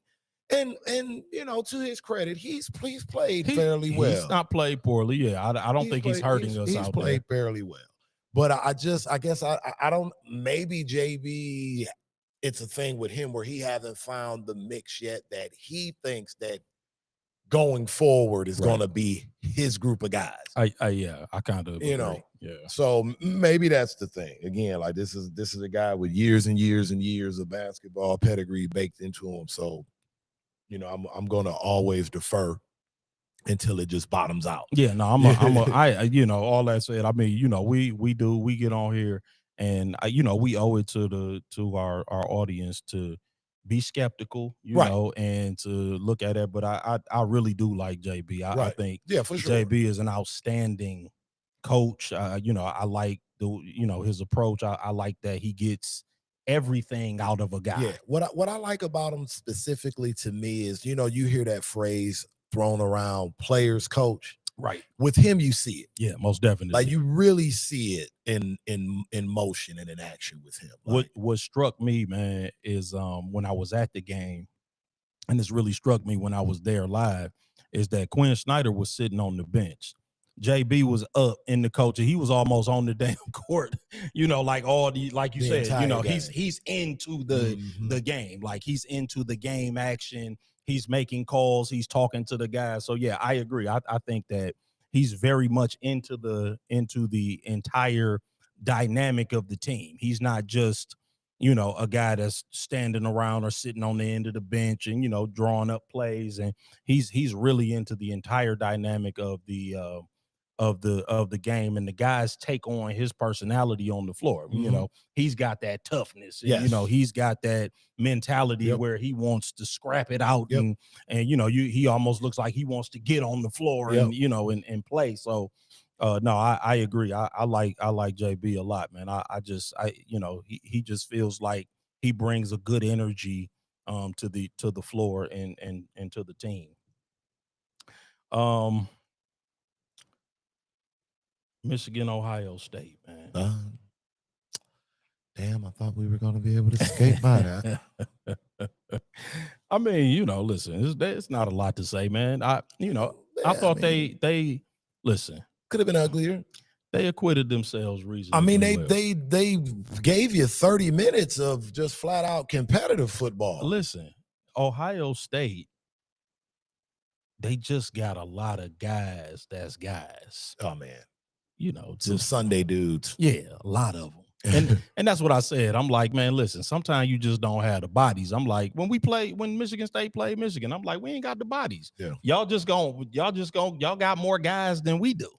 Speaker 2: and to his credit, he's played fairly well.
Speaker 1: He's not played poorly. Yeah, I don't think he's hurting us out there.
Speaker 2: He's played fairly well. But I guess I don't, maybe JB, it's a thing with him where he hasn't found the mix yet that he thinks that going forward is going to be his group of guys.
Speaker 1: I kind of agree.
Speaker 2: So maybe that's the thing. Again, like this is a guy with years and years and years of basketball pedigree baked into him. So, I'm going to always defer until it just bottoms out.
Speaker 1: Yeah, no, all that said, I mean, we get on here and we owe it to our audience to be skeptical, and to look at it. But I really do like JB. I think
Speaker 2: for sure.
Speaker 1: JB is an outstanding coach. I like his approach. I like that he gets everything out of a guy.
Speaker 2: Yeah. What I like about him specifically to me is, you hear that phrase thrown around, players coach.
Speaker 1: Right.
Speaker 2: With him, you see it.
Speaker 1: Yeah, most definitely.
Speaker 2: Like you really see it in motion and in action with him.
Speaker 1: Like, what struck me, man, is when I was at the game, and this really struck me when I was there live, is that Quinn Snyder was sitting on the bench. JB was up in the coach. He was almost on the damn court, like you said, he's into the game. Like he's into the game action. He's making calls. He's talking to the guys. So yeah, I agree. I think that he's very much into the entire dynamic of the team. He's not just, a guy that's standing around or sitting on the end of the bench and, drawing up plays. And he's really into the entire dynamic of the game, and the guys take on his personality on the floor. He's got that toughness, and he's got that mentality where he wants to scrap it out, and he almost looks like he wants to get on the floor and and play. So no, I agree. I like JB a lot, man. He just feels like he brings a good energy to the floor and to the team. Michigan, Ohio State, man.
Speaker 2: Damn, I thought we were going to be able to skate by that.
Speaker 1: I mean, listen, it's not a lot to say, man. I thought they listen.
Speaker 2: Could have been uglier.
Speaker 1: They acquitted themselves reasonably.
Speaker 2: I mean, they gave you 30 minutes of just flat out competitive football.
Speaker 1: Listen, Ohio State, they just got a lot of guys that's guys.
Speaker 2: Oh man.
Speaker 1: Some
Speaker 2: Sunday dudes.
Speaker 1: Yeah, a lot of them. And that's what I said. I'm like, man, listen, sometimes you just don't have the bodies. I'm like, when Michigan State played Michigan, I'm like, we ain't got the bodies.
Speaker 2: Yeah.
Speaker 1: Y'all got more guys than we do.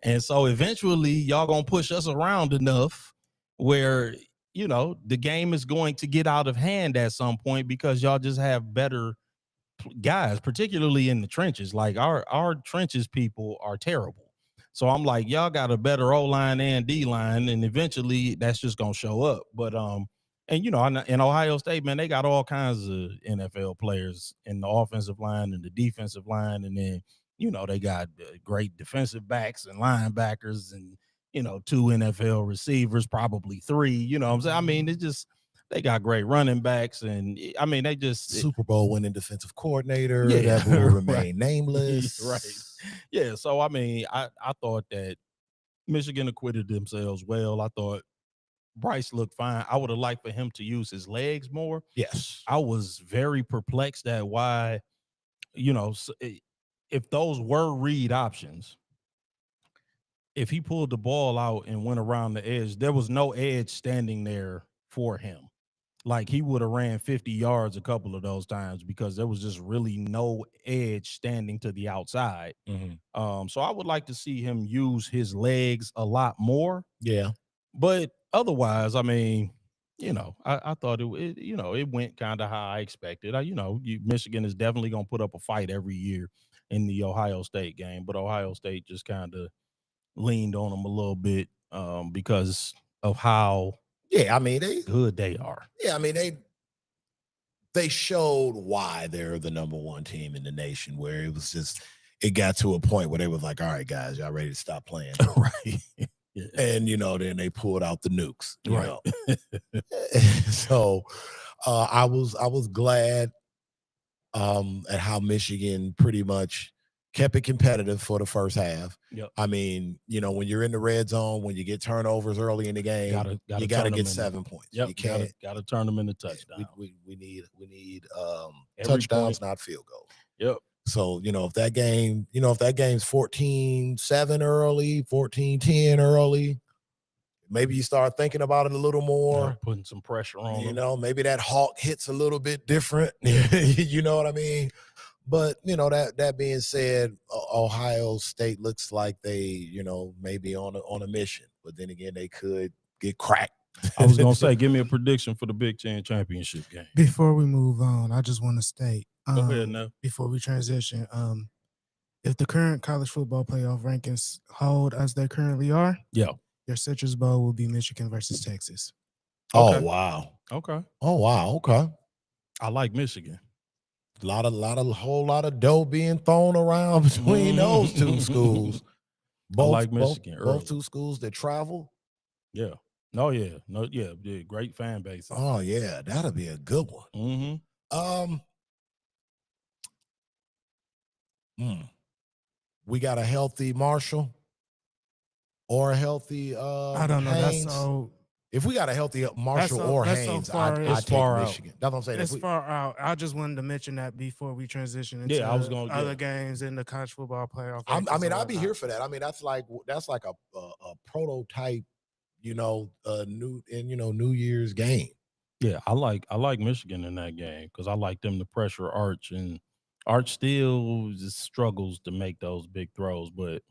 Speaker 1: And so eventually y'all gonna push us around enough where, the game is going to get out of hand at some point because y'all just have better guys, particularly in the trenches. Like our trenches people are terrible. So I'm like, y'all got a better O-line and D-line, and eventually that's just going to show up. But, in Ohio State, man, they got all kinds of NFL players in the offensive line and the defensive line. And then, they got great defensive backs and linebackers and, 2 NFL receivers, probably 3, what I'm saying? I mean, they got great running backs, and I mean, they just
Speaker 2: Super Bowl winning defensive coordinator that will remain nameless.
Speaker 1: Right. Yeah. So, I mean, I thought that Michigan acquitted themselves well. I thought Bryce looked fine. I would have liked for him to use his legs more.
Speaker 2: Yes.
Speaker 1: I was very perplexed at why, if those were read options, if he pulled the ball out and went around the edge, there was no edge standing there for him. Like he would have ran 50 yards a couple of those times because there was just really no edge standing to the outside.
Speaker 2: Mm-hmm.
Speaker 1: So I would like to see him use his legs a lot more.
Speaker 2: Yeah.
Speaker 1: But otherwise, I mean, I thought it went kind of how I expected. Michigan is definitely going to put up a fight every year in the Ohio State game, but Ohio State just kind of leaned on them a little bit because of how good they are.
Speaker 2: Yeah, I mean, they showed why they're the number 1 team in the nation, where it got to a point where they was like, all right, guys, y'all ready to stop playing?
Speaker 1: Right.
Speaker 2: Yeah. And, then they pulled out the nukes.
Speaker 1: Right.
Speaker 2: So I was glad at how Michigan pretty much kept it competitive for the first half.
Speaker 1: Yep.
Speaker 2: I mean, when you're in the red zone, when you get turnovers early in the game, you got to get 7 points.
Speaker 1: Yep.
Speaker 2: You can't.
Speaker 1: Got to turn them into touchdowns.
Speaker 2: We need touchdowns, not field goals.
Speaker 1: Yep.
Speaker 2: So, if that game, if that game's 14-7 early, 14-10 early, maybe you start thinking about it a little more.
Speaker 1: Putting some pressure on them.
Speaker 2: Maybe that hawk hits a little bit different. You know what I mean? But, that being said, Ohio State looks like they, maybe on a mission. But then again, they could get cracked.
Speaker 1: I was going to say, give me a prediction for the Big Ten championship game.
Speaker 3: Before we move on, I just want to state,
Speaker 1: go ahead now.
Speaker 3: Before we transition, if the current college football playoff rankings hold as they currently are, your Citrus Bowl will be Michigan versus Texas.
Speaker 2: Okay. Oh, wow.
Speaker 1: Okay.
Speaker 2: Oh, wow. Okay.
Speaker 1: I like Michigan.
Speaker 2: Whole lot of dough being thrown around between those two schools.
Speaker 1: I like Michigan.
Speaker 2: Both 2 schools that travel.
Speaker 1: Yeah. Oh yeah. No. Yeah. Great fan base.
Speaker 2: Oh yeah, that'll be a good one.
Speaker 1: Mm-hmm.
Speaker 2: We got a healthy Marshall or a healthy
Speaker 3: I don't know.
Speaker 2: Haynes.
Speaker 3: That's so.
Speaker 2: If we got a healthy Marshall or Haynes,
Speaker 3: so
Speaker 2: I'd take Michigan. That's what I'm saying.
Speaker 3: It's far out. I just wanted to mention that before we transition into other games in the college football playoff.
Speaker 2: I mean, I'd be here for that. I mean, that's like a prototype, New Year's game.
Speaker 1: Yeah, I like Michigan in that game because I like them to pressure Arch, and Arch still just struggles to make those big throws, but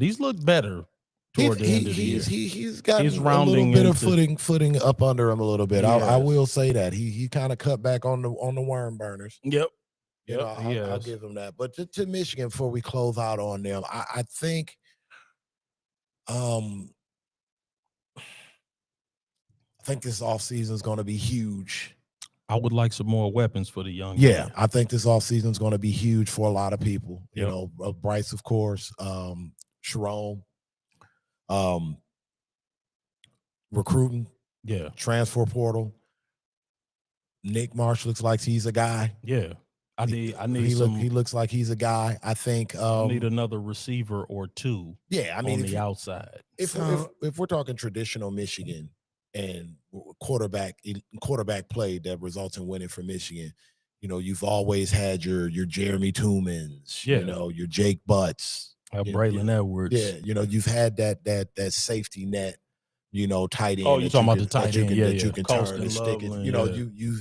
Speaker 1: he's looked better toward the end of the year.
Speaker 2: He's got a little bit of footing up under him a little bit. I will say that he kind of cut back on the worm burners.
Speaker 1: Yep.
Speaker 2: I'll give him that. But to Michigan, before we close out on them, I think this offseason is going to be huge.
Speaker 1: I would like some more weapons for the young.
Speaker 2: Yeah, I think this offseason is going to be huge for a lot of people. You know, Bryce, of course, Sharon, recruiting, transfer portal. Nick Marsh looks like he's a guy.
Speaker 1: Yeah, I need.
Speaker 2: He looks like he's a guy. I think
Speaker 1: I need another receiver or two.
Speaker 2: Yeah, I mean,
Speaker 1: on the outside.
Speaker 2: If we're talking traditional Michigan and quarterback play that results in winning for Michigan, you've always had your Jeremy Toomans, your Jake Butts,
Speaker 1: Braylon Edwards.
Speaker 2: Yeah, you've had that safety net, tight end.
Speaker 1: Oh, you're talking about the tight end,
Speaker 2: that you can turn and stick it.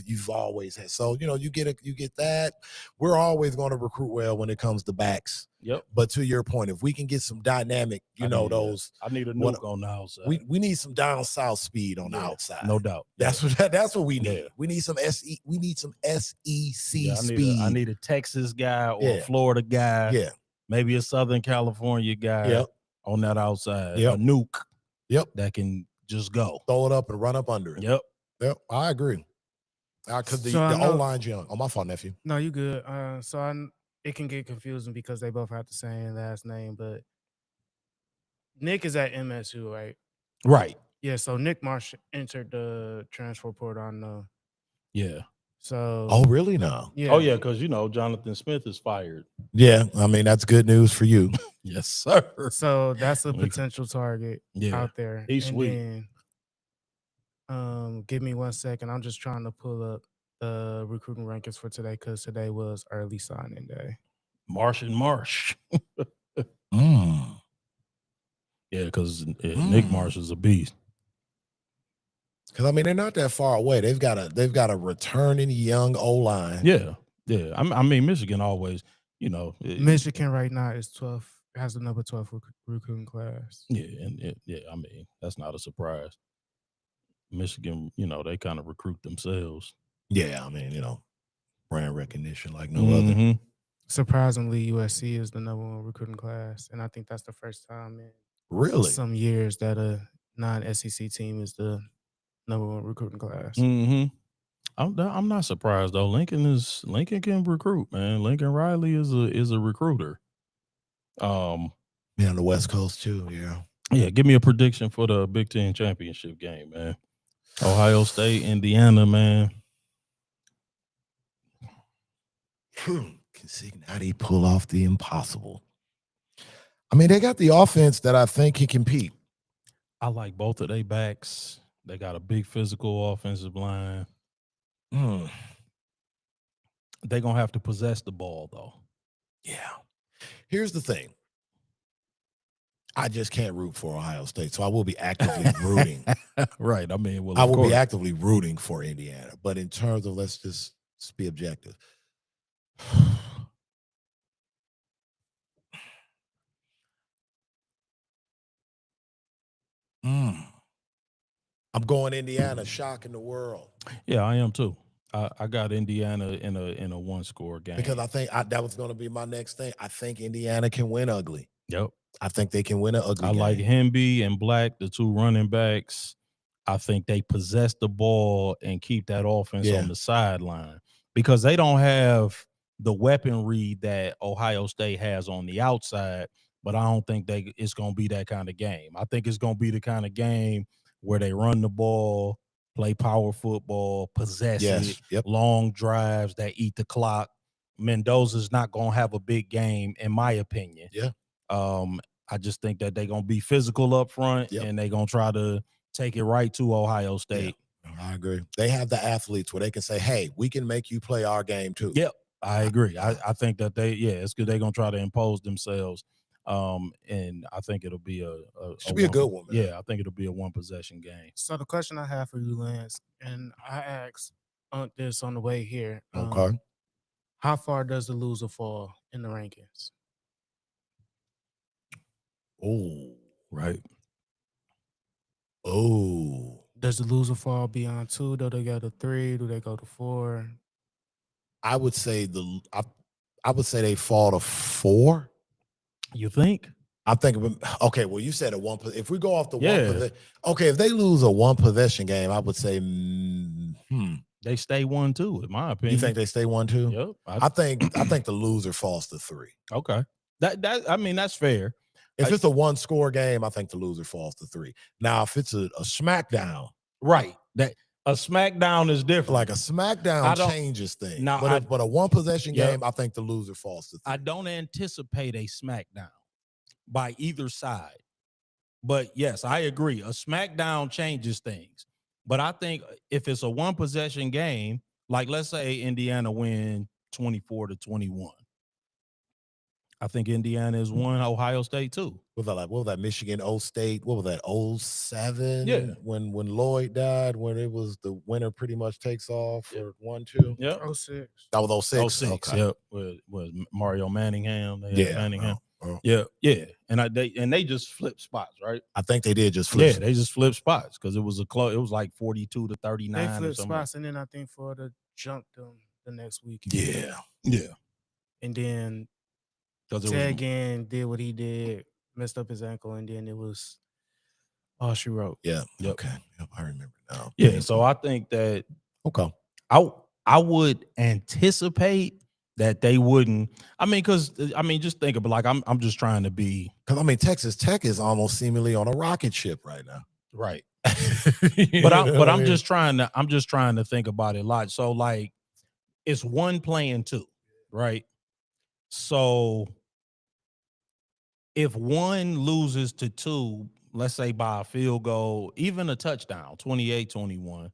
Speaker 2: You've always had. So you get that. We're always going to recruit well when it comes to backs.
Speaker 1: Yep.
Speaker 2: But to your point, if we can get some dynamic, those.
Speaker 1: I need a nuke on the outside.
Speaker 2: We need some down south speed on the outside.
Speaker 1: No doubt.
Speaker 2: That's what we need. Yeah. We need some SEC. We need some SEC speed.
Speaker 1: I need a Texas guy or a Florida guy.
Speaker 2: Yeah.
Speaker 1: Maybe a Southern California guy on that outside.
Speaker 2: Yep.
Speaker 1: A nuke.
Speaker 2: Yep.
Speaker 1: That can just go.
Speaker 2: Throw it up and run up under it.
Speaker 1: Yep.
Speaker 2: I agree. Because the O-line's young. Oh, my fault, nephew.
Speaker 3: No, you good. It can get confusing because they both have the same last name, but Nick is at MSU, right?
Speaker 1: Right.
Speaker 3: Yeah, so Nick Marsh entered the transfer portal on the.
Speaker 1: Yeah.
Speaker 3: So.
Speaker 2: Oh, really? No.
Speaker 3: Yeah.
Speaker 1: Oh, yeah, because, Jonathan Smith is fired.
Speaker 2: Yeah, I mean, that's good news for you.
Speaker 1: Yes, sir.
Speaker 3: So that's a potential target out there.
Speaker 1: He's sweet.
Speaker 3: Give me 1 second. I'm just trying to pull up the recruiting rankings for today because today was early signing day.
Speaker 1: Marsh. Yeah, because Nick Marsh is a beast.
Speaker 2: Because they're not that far away. They've got a returning young O-line.
Speaker 1: Yeah. I mean, Michigan always,
Speaker 3: Michigan right now is 12th. Has the number 12 recruiting class.
Speaker 1: Yeah, I mean, that's not a surprise. Michigan, they kind of recruit themselves.
Speaker 2: Yeah, I mean, brand recognition like no other.
Speaker 3: Surprisingly, USC is the number 1 recruiting class, and I think that's the first time in some years that a non-SEC team is the number 1 recruiting class.
Speaker 1: I'm not surprised though. Lincoln can recruit, man. Lincoln Riley is a recruiter.
Speaker 2: On the West Coast too.
Speaker 1: Yeah. Give me a prediction for the Big Ten championship game, man. Ohio State, Indiana, man.
Speaker 2: Can Cincinnati pull off the impossible? I mean, they got the offense that I think can compete.
Speaker 1: I like both of their backs. They got a big physical offensive line. They're going to have to possess the ball, though.
Speaker 2: Yeah. Here's the thing. I just can't root for Ohio State, so I will be actively rooting.
Speaker 1: Right. I mean,
Speaker 2: I will be actively rooting for Indiana. But in terms of let's just be objective. I'm going Indiana, shocking the world.
Speaker 1: Yeah, I am too. I got Indiana in a 1-score game
Speaker 2: because I think that was going to be my next thing. I think Indiana can win ugly.
Speaker 1: Yep.
Speaker 2: I think they can win an ugly game.
Speaker 1: Like Hemby and Black, the 2 running backs. I think they possess the ball and keep that offense on the sideline because they don't have the weaponry that Ohio State has on the outside, but I don't think it's going to be that kind of game. I think it's going to be the kind of game where they run the ball, play power football, possess it, long drives that eat the clock, Mendoza's not gonna have a big game, in my opinion.
Speaker 2: Yeah.
Speaker 1: I just think that they're gonna be physical up front, and they're gonna try to take it right to Ohio State.
Speaker 2: Yeah, I agree. They have the athletes where they can say, "Hey, we can make you play our game too."
Speaker 1: Yep, I agree. I think that it's good. They're gonna try to impose themselves. And I think it'll be a
Speaker 2: good one. Man.
Speaker 1: Yeah, I think it'll be a one possession game.
Speaker 3: So the question I have for you, Lance, and I asked this on the way here.
Speaker 2: Okay.
Speaker 3: How far does the loser fall in the rankings?
Speaker 2: Oh,
Speaker 1: right.
Speaker 2: Oh,
Speaker 3: does the loser fall beyond 2? Do they go to 3? Do they go to 4?
Speaker 2: I would say I would say they fall to 4.
Speaker 1: You think?
Speaker 2: I think. Okay, well, you said a one. If we go off the one, okay, if they lose a one possession game, I would say,
Speaker 1: they stay 1-2. In my opinion,
Speaker 2: you think they stay 1-2?
Speaker 1: Yep.
Speaker 2: I think the loser falls to 3.
Speaker 1: Okay. I mean, that's fair.
Speaker 2: If it's a one score game, I think the loser falls to 3. Now, if it's a SmackDown,
Speaker 1: right? That a SmackDown is different.
Speaker 2: Like a SmackDown changes things.
Speaker 1: Now,
Speaker 2: but a one possession game, I think the loser falls to 3.
Speaker 1: I don't anticipate a SmackDown by either side. But yes, I agree. A SmackDown changes things. But I think if it's a one possession game, like let's say Indiana win 24-21. I think Indiana is 1, Ohio State 2.
Speaker 2: What was that Michigan State? What was that 07?
Speaker 1: Yeah.
Speaker 2: When Lloyd died, when it was the winner pretty much takes off for 1-2.
Speaker 1: Yeah.
Speaker 3: 06.
Speaker 2: That was 06.
Speaker 1: 06.
Speaker 2: Okay.
Speaker 1: Yep. Was Mario Manningham? Manningham.
Speaker 2: Oh.
Speaker 1: Yeah. And they just flipped spots, right?
Speaker 2: I think they did just flip.
Speaker 1: Yeah, they just flipped spots because it was it was like 42-39.
Speaker 3: They flipped spots, and then I think Florida jumped them the next week.
Speaker 2: Yeah.
Speaker 3: And then Tegan did what he did, messed up his ankle, and then it was all she wrote.
Speaker 2: Yeah. Yep. Okay. Yep. I remember now.
Speaker 1: Yeah. So I think that I would anticipate that they wouldn't. Just think about I'm just trying to be,
Speaker 2: because Texas Tech is almost seemingly on a rocket ship right now.
Speaker 1: Right. I'm just trying to think about it a lot. So like it's 1 playing 2, right? So if 1 loses to 2, let's say by a field goal, even a touchdown, 28-21,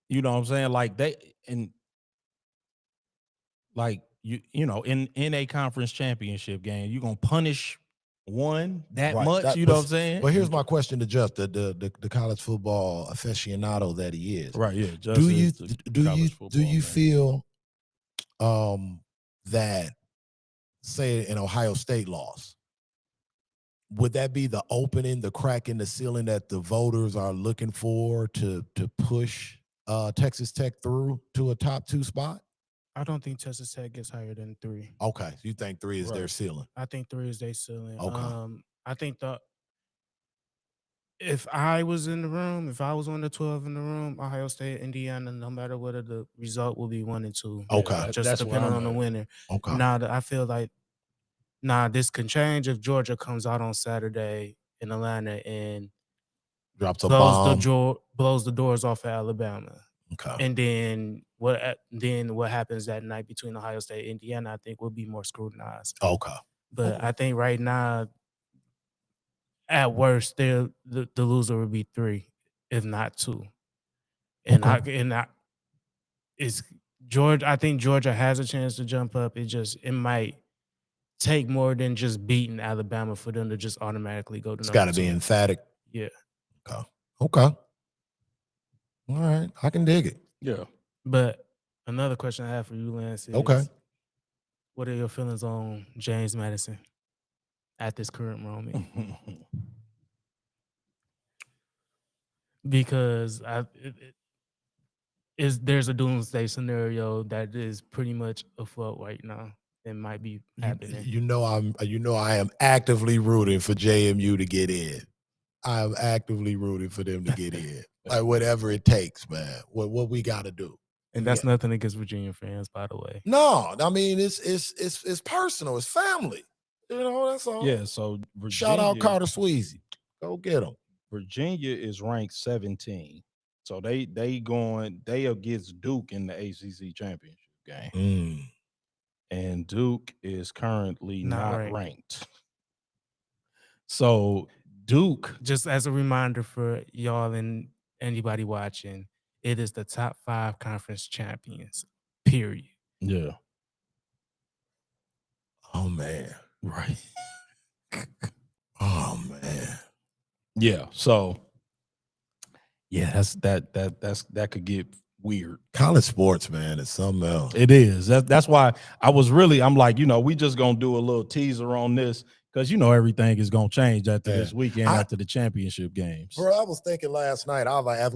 Speaker 1: you know what I'm saying? Like in a conference championship game, you're gonna punish 1 that much, you know what I'm saying?
Speaker 2: But here's my question to Just, the college football aficionado that he is.
Speaker 1: Right, yeah.
Speaker 2: Do you feel that, say an Ohio State loss, would that be the opening, the crack in the ceiling that the voters are looking for to push Texas Tech through to a top 2 spot?
Speaker 3: I don't think Texas Tech gets higher than 3.
Speaker 2: Okay, so you think 3 is their ceiling?
Speaker 3: I think 3 is their ceiling.
Speaker 2: Okay.
Speaker 3: I think if I was in the room, if I was on the 12 in the room, Ohio State, Indiana, no matter what the result will be 1 and 2.
Speaker 2: Okay,
Speaker 3: just depending on the winner.
Speaker 2: Okay.
Speaker 3: Now I feel like this can change if Georgia comes out on Saturday in Atlanta and
Speaker 2: drops a bomb,
Speaker 3: blows the doors off of Alabama.
Speaker 2: Okay.
Speaker 3: And then what happens that night between Ohio State and Indiana, I think will be more scrutinized.
Speaker 2: Okay.
Speaker 3: But I think right now, at worst, the loser would be 3, if not 2. And it's Georgia. I think Georgia has a chance to jump up. It might take more than just beating Alabama for them to just automatically go to.
Speaker 2: It's got to be emphatic.
Speaker 3: Yeah.
Speaker 2: Okay. All right, I can dig it.
Speaker 1: Yeah.
Speaker 3: But another question I have for you, Lance, is what are your feelings on James Madison at this current moment? Because there's a doomsday scenario that is pretty much afoot right now. It might be happening.
Speaker 2: I am actively rooting for JMU to get in. I am actively rooting for them to get in. Like whatever it takes, man. What we got to do.
Speaker 3: And that's nothing against Virginia fans, by the way.
Speaker 2: No, I mean it's personal. It's family. That's all.
Speaker 1: Yeah. So Virginia,
Speaker 2: shout out Carter Sweezy. Go get him.
Speaker 1: Virginia is ranked 17, so they against Duke in the ACC championship game. and Duke is currently not
Speaker 3: ranked.
Speaker 1: ranked. So Duke,
Speaker 3: just as a reminder for y'all and anybody watching, it is the top 5 conference champions, period.
Speaker 1: Yeah.
Speaker 2: Oh man.
Speaker 1: Right.
Speaker 2: Oh man.
Speaker 1: Yeah. So yeah, that could get weird.
Speaker 2: College sports, man, is something else.
Speaker 1: It is. That's why I'm like, we just gonna do a little teaser on this because everything is gonna change after this weekend, after the championship games.
Speaker 2: Bro, I was thinking last night, I was like, as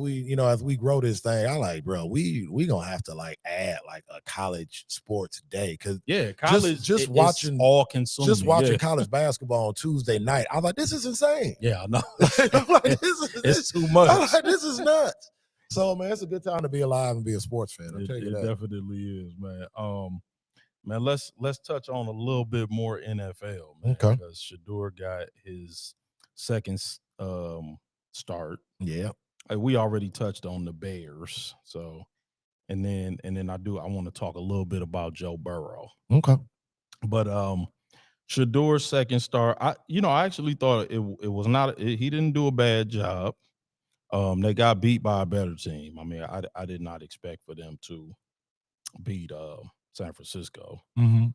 Speaker 2: we grow this thing, I like, bro, we gonna have to like add like a college sports day. Cause
Speaker 1: college
Speaker 2: just watching
Speaker 1: all consuming.
Speaker 2: Just watching college basketball on Tuesday night. I was like, this is insane.
Speaker 1: Yeah, I know.
Speaker 2: I'm like,
Speaker 1: it's too much.
Speaker 2: I'm like, this is nuts. So man, it's a good time to be alive and be a sports fan. I'll tell you that.
Speaker 1: It definitely is, man. Man, let's touch on a little bit more NFL, man.
Speaker 2: Okay.
Speaker 1: Because Shedeur got his second start.
Speaker 2: Yeah.
Speaker 1: We already touched on the Bears. So and then I want to talk a little bit about Joe Burrow.
Speaker 2: Okay.
Speaker 1: But Shedeur's second start, I actually thought it was not he didn't do a bad job. They got beat by a better team. I mean, I did not expect for them to beat San Francisco.
Speaker 2: Mm-hmm.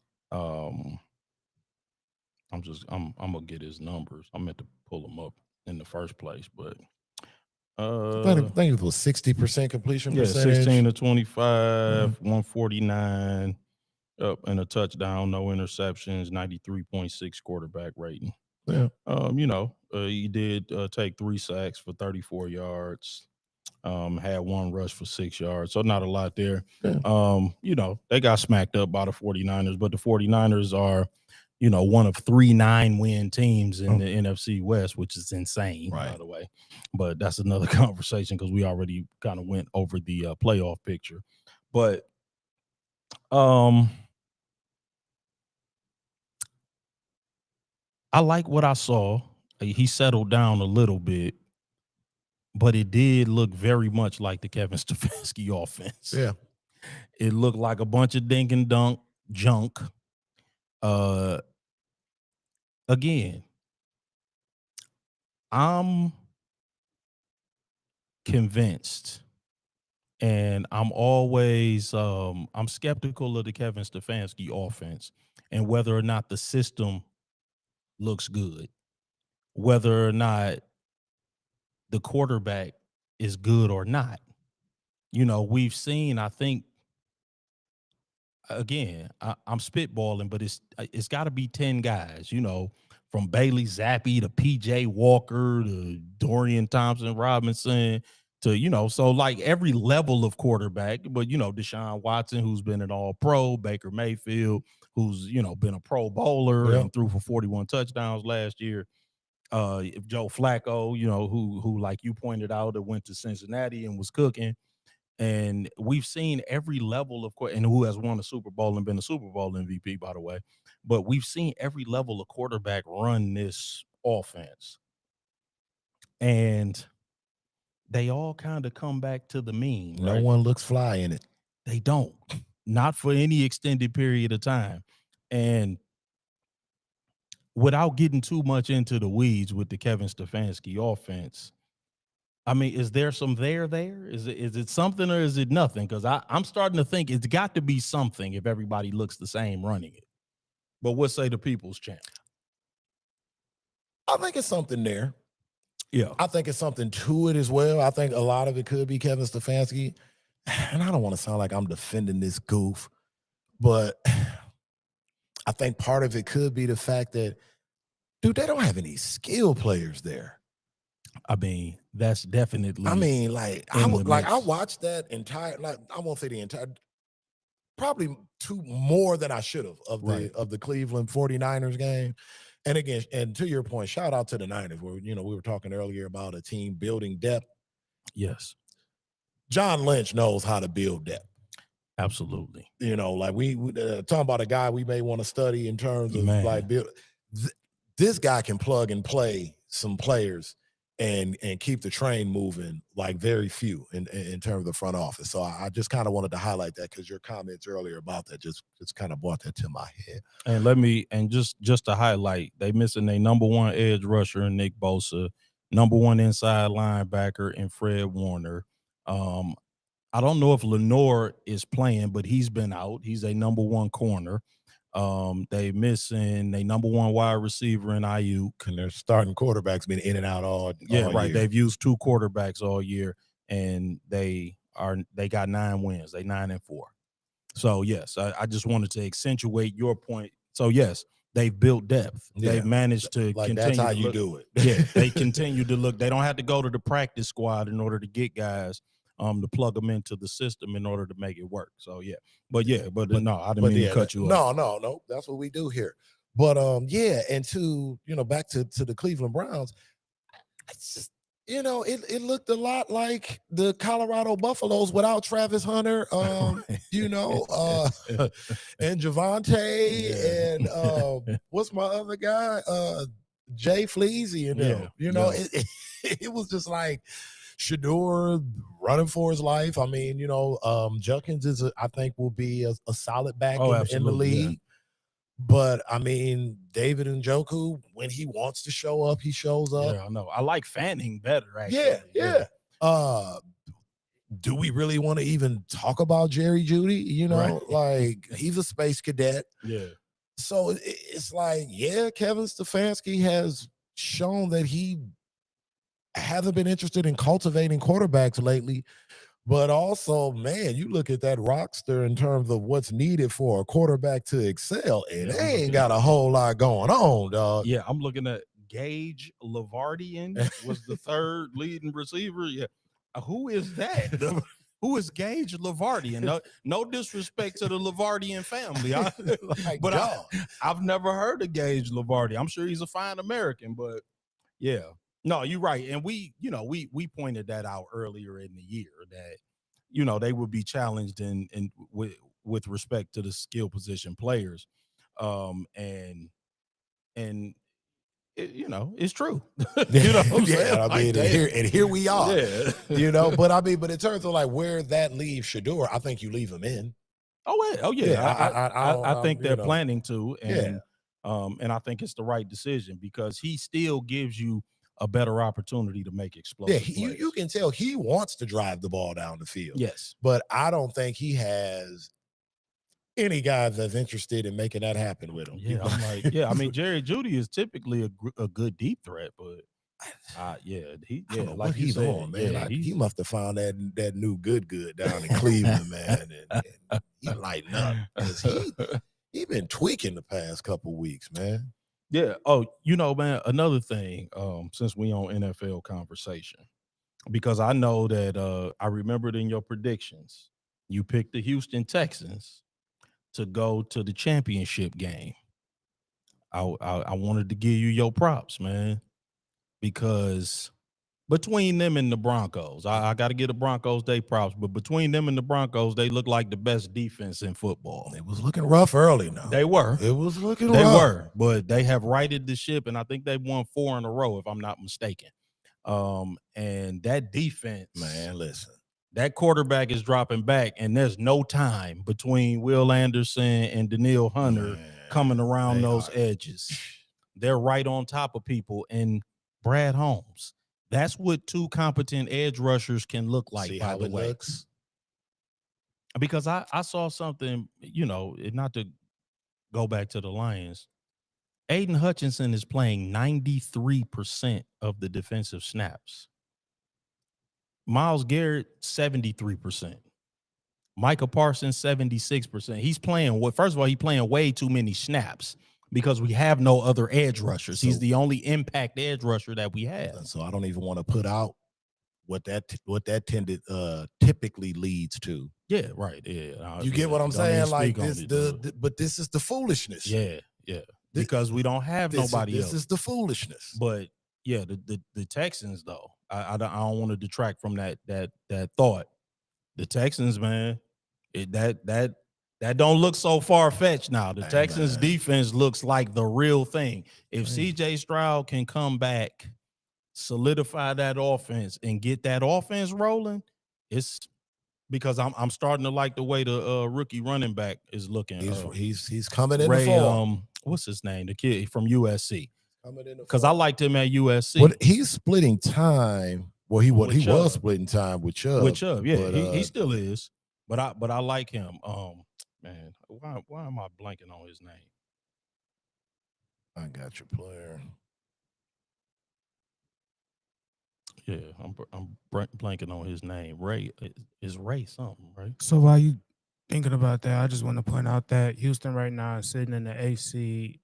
Speaker 1: I'm gonna get his numbers. I meant to pull them up in the first place, but
Speaker 2: I think it was 60% completion percentage.
Speaker 1: 16 to 25, 149, and a touchdown, no interceptions, 93.6 quarterback rating.
Speaker 2: Yeah.
Speaker 1: He did take 3 sacks for 34 yards. Had 1 rush for 6 yards, so not a lot there.
Speaker 2: Yeah.
Speaker 1: They got smacked up by the 49ers, but the 49ers are, one of 3 9-win teams in the NFC West, which is insane, by the way. But that's another conversation because we already kind of went over the playoff picture. But I like what I saw. He settled down a little bit, but it did look very much like the Kevin Stefanski offense.
Speaker 2: Yeah.
Speaker 1: It looked like a bunch of dink and dunk junk. Again, I'm convinced, and I'm always I'm skeptical of the Kevin Stefanski offense and whether or not the system looks good, whether or not the quarterback is good or not. We've seen, I think, again, I'm spitballing, but it's got to be 10 guys, from Bailey Zappi to PJ Walker to Dorian Thompson-Robinson to, so like every level of quarterback, but, Deshaun Watson, who's been an all-pro, Baker Mayfield, who's, been a pro bowler and threw for 41 touchdowns last year. Joe Flacco, who like you pointed out, that went to Cincinnati and was cooking. And we've seen every level of and who has won a Super Bowl and been a Super Bowl MVP, by the way. But we've seen every level of quarterback run this offense. And they all kind of come back to the mean.
Speaker 2: No one looks fly in it.
Speaker 1: They don't. Not for any extended period of time. And without getting too much into the weeds with the Kevin Stefanski offense, I mean, is there some there? Is it something or is it nothing? Because I'm starting to think it's got to be something if everybody looks the same running it. But what say the people's champ?
Speaker 2: I think it's something there.
Speaker 1: Yeah.
Speaker 2: I think it's something to it as well. I think a lot of it could be Kevin Stefanski. And I don't want to sound like I'm defending this goof, but I think part of it could be the fact that, dude, they don't have any skill players there.
Speaker 1: I mean, that's definitely.
Speaker 2: I mean, I watched that entire. Like, I won't say the entire. Probably more than I should have of the Cleveland 49ers game. And again, and to your point, shout out to the Niners, where we were talking earlier about a team building depth.
Speaker 1: Yes,
Speaker 2: John Lynch knows how to build depth.
Speaker 1: Absolutely.
Speaker 2: Like we talking about a guy we may want to study in terms of like build. This guy can plug and play some players. and keep the train moving like very few in terms of the front office. So I just kind of wanted to highlight that because your comments earlier about that just kind of brought that to my head.
Speaker 1: And just to highlight, they missing their number one edge rusher in Nick Bosa, number one inside linebacker in Fred Warner. I don't know if Lenore is playing, but he's been out. He's a number one corner. They missing a number one wide receiver in Ayuk.
Speaker 2: And their starting quarterback's been in and out all
Speaker 1: right.
Speaker 2: year.
Speaker 1: They've used two quarterbacks all year, and they got 9 wins. They 9-4. So yes, I just wanted to accentuate your point. So yes, they've built depth.
Speaker 2: Yeah.
Speaker 1: They've managed to
Speaker 2: like
Speaker 1: continue.
Speaker 2: That's how
Speaker 1: to
Speaker 2: you
Speaker 1: look.
Speaker 2: do it.
Speaker 1: Yeah, they continue to look. They don't have to go to the practice squad in order to get guys. To plug them into the system in order to make it work. So no, I didn't mean to cut you off.
Speaker 2: No, that's what we do here. But and to back to the Cleveland Browns, it's just, it looked a lot like the Colorado Buffaloes without Travis Hunter, and Javonte, and what's my other guy, Jay Fleazy, and them. It was just like Shedeur running for his life. I mean, Junkins I think will be a solid back in the league. Yeah. But I mean, David Njoku, when he wants to show up, he shows up.
Speaker 1: Yeah, I know. I like Fanning better, actually.
Speaker 2: Yeah. Do we really want to even talk about Jerry Jeudy?
Speaker 1: Right.
Speaker 2: Like he's a space cadet.
Speaker 1: Yeah.
Speaker 2: So it's like, Kevin Stefanski has shown that he haven't been interested in cultivating quarterbacks lately, but also, man, you look at that roster in terms of what's needed for a quarterback to excel, and they ain't got a whole lot going on, dog.
Speaker 1: Yeah, I'm looking at Gage Lavardian was the third leading receiver. Yeah, who is that? Who is Gage Lavardian? No disrespect to the Lavardian family, I've never heard of Gage Lavardian. I'm sure he's a fine American, but yeah. No, you're right. And we pointed that out earlier in the year that, they would be challenged with respect to the skill position players. And it's true.
Speaker 2: And here we are. Yeah. But in terms of like where that leaves Shedeur, I think you leave him in.
Speaker 1: Oh yeah. I think they're planning to, and I think it's the right decision because he still gives you a better opportunity to make explosive plays.
Speaker 2: You can tell he wants to drive the ball down the field.
Speaker 1: Yes.
Speaker 2: But I don't think he has any guys that's interested in making that happen with him.
Speaker 1: Yeah, I'm like, I mean, Jerry Jeudy is typically a good deep threat, but
Speaker 2: like he's on, man. He must have found that new good down in Cleveland, man, and he lighting up because he been tweaking the past couple weeks, man.
Speaker 1: Yeah. Oh, man, another thing, since we on NFL conversation, because I know that I remembered in your predictions, you picked the Houston Texans to go to the championship game. I wanted to give you your props, man, because between them and the Broncos, I got to give the Broncos their props, but between them and the Broncos, they look like the best defense in football.
Speaker 2: It was looking rough early now.
Speaker 1: They were.
Speaker 2: It was looking
Speaker 1: rough. They
Speaker 2: were,
Speaker 1: but they have righted the ship, and I think they've won 4 in a row, if I'm not mistaken. And that defense,
Speaker 2: man, listen.
Speaker 1: That quarterback is dropping back, and there's no time between Will Anderson and Danielle Hunter coming around those edges. They're right on top of people, and Brad Holmes. That's what 2 competent edge rushers can look like, by the way.
Speaker 2: Looks?
Speaker 1: Because I saw something, not to go back to the Lions. Aiden Hutchinson is playing 93% of the defensive snaps. Myles Garrett, 73%. Micah Parsons, 76%. He's playing first of all, he's playing way too many snaps because we have no other edge rushers. He's the only impact edge rusher that we have.
Speaker 2: So I don't even want to put out what that typically leads to.
Speaker 1: Yeah, right. Yeah.
Speaker 2: You get what I'm saying? Like this, but this is the foolishness.
Speaker 1: Yeah. Because we don't have nobody else.
Speaker 2: This is the foolishness.
Speaker 1: But yeah, the Texans though, I don't want to detract from that thought. The Texans, man, that don't look so far-fetched now. The Texans defense looks like the real thing. If CJ Stroud can come back solidify that offense and get that offense rolling, it's because I'm starting to like the way the rookie running back is looking.
Speaker 2: He's coming in
Speaker 1: Ray,
Speaker 2: the form.
Speaker 1: What's his name? The kid from USC.
Speaker 2: Coming in
Speaker 1: because I liked him at USC.
Speaker 2: But he's splitting time. Well, he was splitting time with Chubb.
Speaker 1: With Chubb, yeah, but, he still is. But I like him. Man, why am I blanking on his name?
Speaker 2: I got your player.
Speaker 1: Yeah, I'm blanking on his name. Ray is Ray something, right?
Speaker 3: So while you thinking about that, I just want to point out that Houston right now is sitting in the A seed.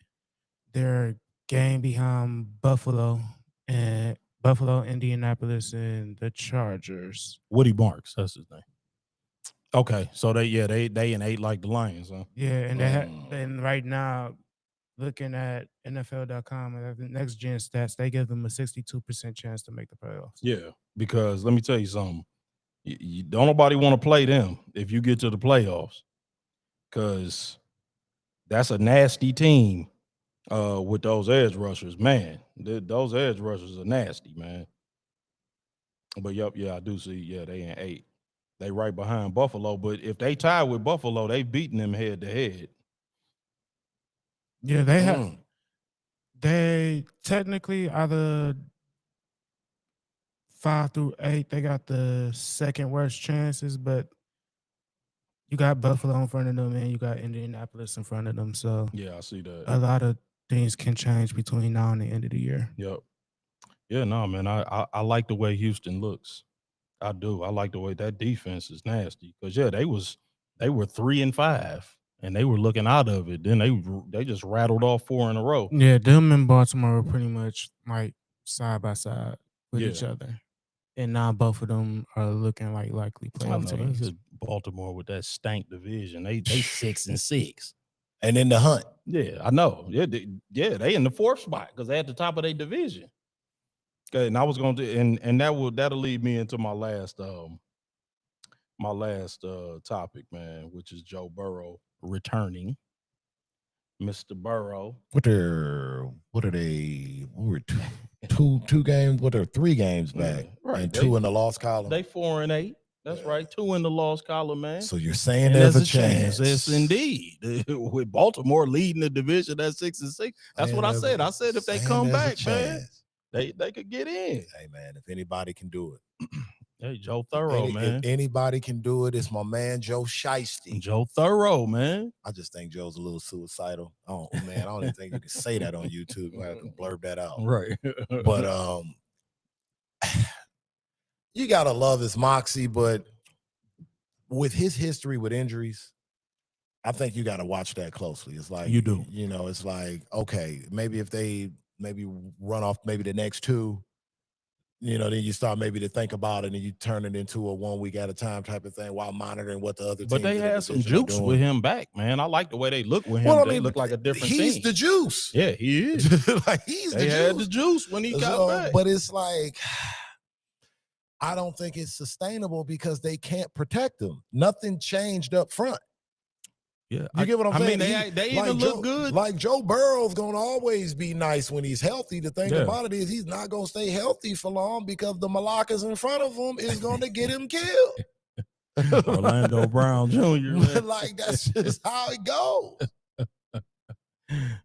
Speaker 3: They're game behind Buffalo, Indianapolis, and the Chargers.
Speaker 1: Woody Marks, that's his name. Okay, so they in 8 like the Lions, huh?
Speaker 3: Yeah, and and right now, looking at NFL.com and the next gen stats, they give them a 62% chance to make the playoffs.
Speaker 1: Yeah, because let me tell you something. You don't nobody want to play them if you get to the playoffs, because that's a nasty team with those edge rushers. Man, those edge rushers are nasty, man. But I do see. Yeah, they in 8. They right behind Buffalo. But if they tie with Buffalo, they've beaten them head to head.
Speaker 3: Yeah, they have. They technically are the 5 through 8. They got the second worst chances, but you got Buffalo in front of them and you got Indianapolis in front of them. So
Speaker 1: yeah, I see that.
Speaker 3: A lot of things can change between now and the end of the year.
Speaker 1: Yep. Yeah, no, man. I like the way Houston looks. I do. I like the way that defense is nasty. Because they were 3-5 and they were looking out of it. Then they just rattled off 4 in a row.
Speaker 3: Yeah, them and Baltimore were pretty much like side by side with each other. And now both of them are looking like likely playoff teams.
Speaker 1: That's Baltimore with that stank division. They 6-6.
Speaker 2: And in the hunt.
Speaker 1: Yeah, I know. Yeah, they in the 4th spot because they at the top of their division. Okay, and I was going to, and that'll lead me into my last topic, man, which is Joe Burrow returning. Mr. Burrow.
Speaker 2: What are they? We're two games. What are 3 games back? Yeah, right. And 2 in the loss column.
Speaker 1: They 4-8. That's right. 2 in the loss column, man.
Speaker 2: So you're saying there's a chance.
Speaker 1: Yes, indeed. With Baltimore leading the division at 6-6. That's what I said. I said if they come back, man, they could get in.
Speaker 2: Hey, man, if anybody can do it.
Speaker 1: Hey, Joe Thorough, man.
Speaker 2: If anybody can do it, it's my man, Joe Shiesty.
Speaker 1: Joe Thorough, man.
Speaker 2: I just think Joe's a little suicidal. Oh, man, I don't even think you can say that on YouTube. I can blurb that out.
Speaker 1: Right.
Speaker 2: But you got to love his moxie, but with his history with injuries, I think you got to watch that closely. It's like,
Speaker 1: you do.
Speaker 2: You know, it's like, okay, maybe if they run off maybe the next 2, you know, then you start maybe to think about it and you turn it into a 1 week at a time type of thing while monitoring what the other teams.
Speaker 1: But they had some juice with him back, man. I like the way they look with him.
Speaker 2: Well,
Speaker 1: they look like a different team.
Speaker 2: He's the juice.
Speaker 1: Yeah, he is.
Speaker 2: Like he's
Speaker 1: they
Speaker 2: the
Speaker 1: had
Speaker 2: juice.
Speaker 1: The juice when he got back.
Speaker 2: But it's like, I don't think it's sustainable because they can't protect him. Nothing changed up front.
Speaker 1: Yeah,
Speaker 2: you get what I'm saying?
Speaker 1: I mean, they even look good.
Speaker 2: Like Joe Burrow's gonna always be nice when he's healthy. The thing about it is he's not gonna stay healthy for long because the Malakas in front of him is gonna get him killed.
Speaker 1: Orlando Brown Jr.
Speaker 2: Like that's just how it goes.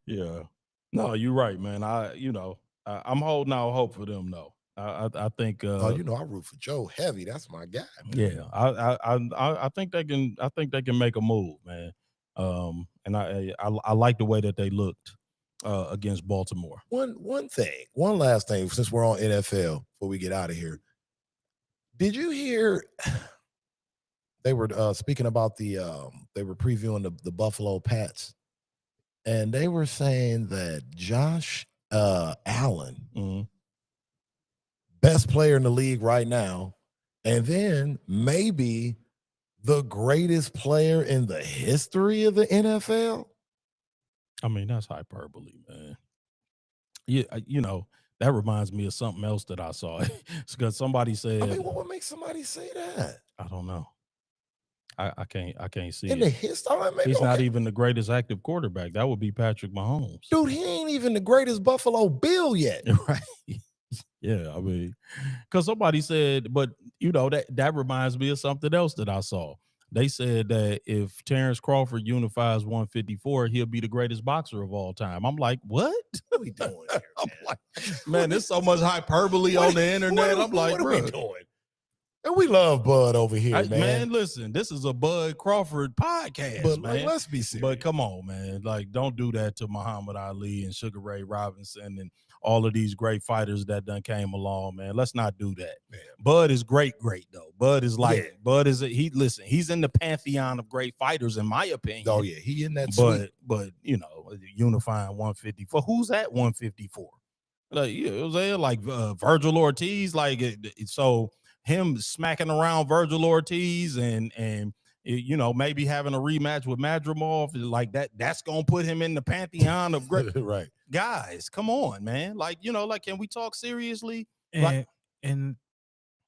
Speaker 1: Yeah, no, you're right, man. I'm holding out hope for them, though. I think.
Speaker 2: I root for Joe heavy. That's my guy.
Speaker 1: Man. Yeah, I think they can. I think they can make a move, man. And I like the way that they looked against Baltimore.
Speaker 2: One last thing, since we're on NFL before we get out of here. Did you hear they were speaking about they were previewing the Buffalo Pats, and they were saying that Josh Allen, best player in the league right now, and then maybe the greatest player in the history of the NFL?
Speaker 1: I mean, that's hyperbole, man. Yeah, that reminds me of something else that I saw. It's because somebody said.
Speaker 2: I mean, what would make somebody say that?
Speaker 1: I don't know. I can't see
Speaker 2: in
Speaker 1: it.
Speaker 2: The history.
Speaker 1: He's not even the greatest active quarterback. That would be Patrick Mahomes.
Speaker 2: Dude, he ain't even the greatest Buffalo Bill yet.
Speaker 1: Right. Yeah, I mean, because somebody said, but that reminds me of something else that I saw. They said that if Terrence Crawford unifies 154, he'll be the greatest boxer of all time. I'm like, what?
Speaker 2: What are we doing here?
Speaker 1: I'm like, man, there's so much hyperbole on the internet. I'm like,
Speaker 2: what are we doing? And we love Bud over here, man.
Speaker 1: Listen, this is a Bud Crawford podcast,
Speaker 2: but
Speaker 1: man.
Speaker 2: Let's be serious.
Speaker 1: But come on, man. Like, don't do that to Muhammad Ali and Sugar Ray Robinson and all of these great fighters that done came along, man. Let's not do that. Man. Bud is great though. Bud is he's in the pantheon of great fighters, in my opinion.
Speaker 2: Oh yeah, he in that.
Speaker 1: But unifying 154. Who's at 154? Like, it was like Virgil Ortiz, so. Him smacking around Virgil Ortiz and maybe having a rematch with Madrimov like that's gonna put him in the pantheon of great
Speaker 2: right
Speaker 1: guys. Come on, man. Can we talk seriously?
Speaker 3: And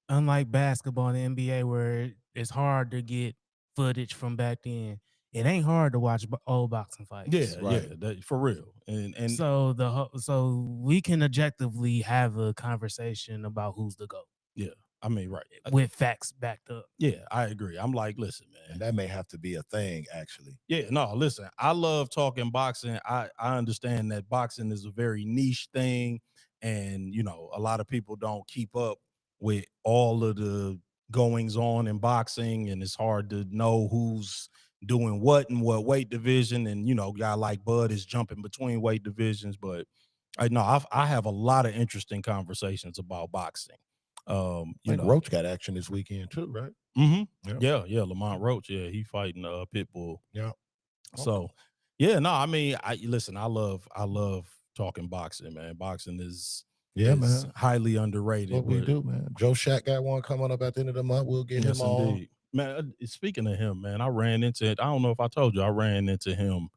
Speaker 3: unlike basketball and the NBA where it's hard to get footage from back then, it ain't hard to watch old boxing fights.
Speaker 1: Yeah, right. Yeah, for real. And
Speaker 3: so we can objectively have a conversation about who's the GOAT.
Speaker 1: Yeah. I mean, right.
Speaker 3: With facts backed up.
Speaker 1: Yeah, I agree. I'm like, listen, man.
Speaker 2: And that may have to be a thing, actually.
Speaker 1: Yeah, no, listen, I love talking boxing. I understand that boxing is a very niche thing. And, a lot of people don't keep up with all of the goings on in boxing. And it's hard to know who's doing what and what weight division. And, guy like Bud is jumping between weight divisions. But I have a lot of interesting conversations about boxing.
Speaker 2: Roach got action this weekend too, right?
Speaker 1: Mm-hmm. Yeah. Lamont Roach. Yeah, he fighting Pitbull.
Speaker 2: Yeah.
Speaker 1: So, yeah. No, I mean, I love talking boxing, man. Boxing is
Speaker 2: man,
Speaker 1: highly underrated.
Speaker 2: What we do, man. Joe Shack got one coming up at the end of the month. We'll get him on. Indeed.
Speaker 1: Man, speaking of him, man, I ran into it. I don't know if I told you, I ran into him.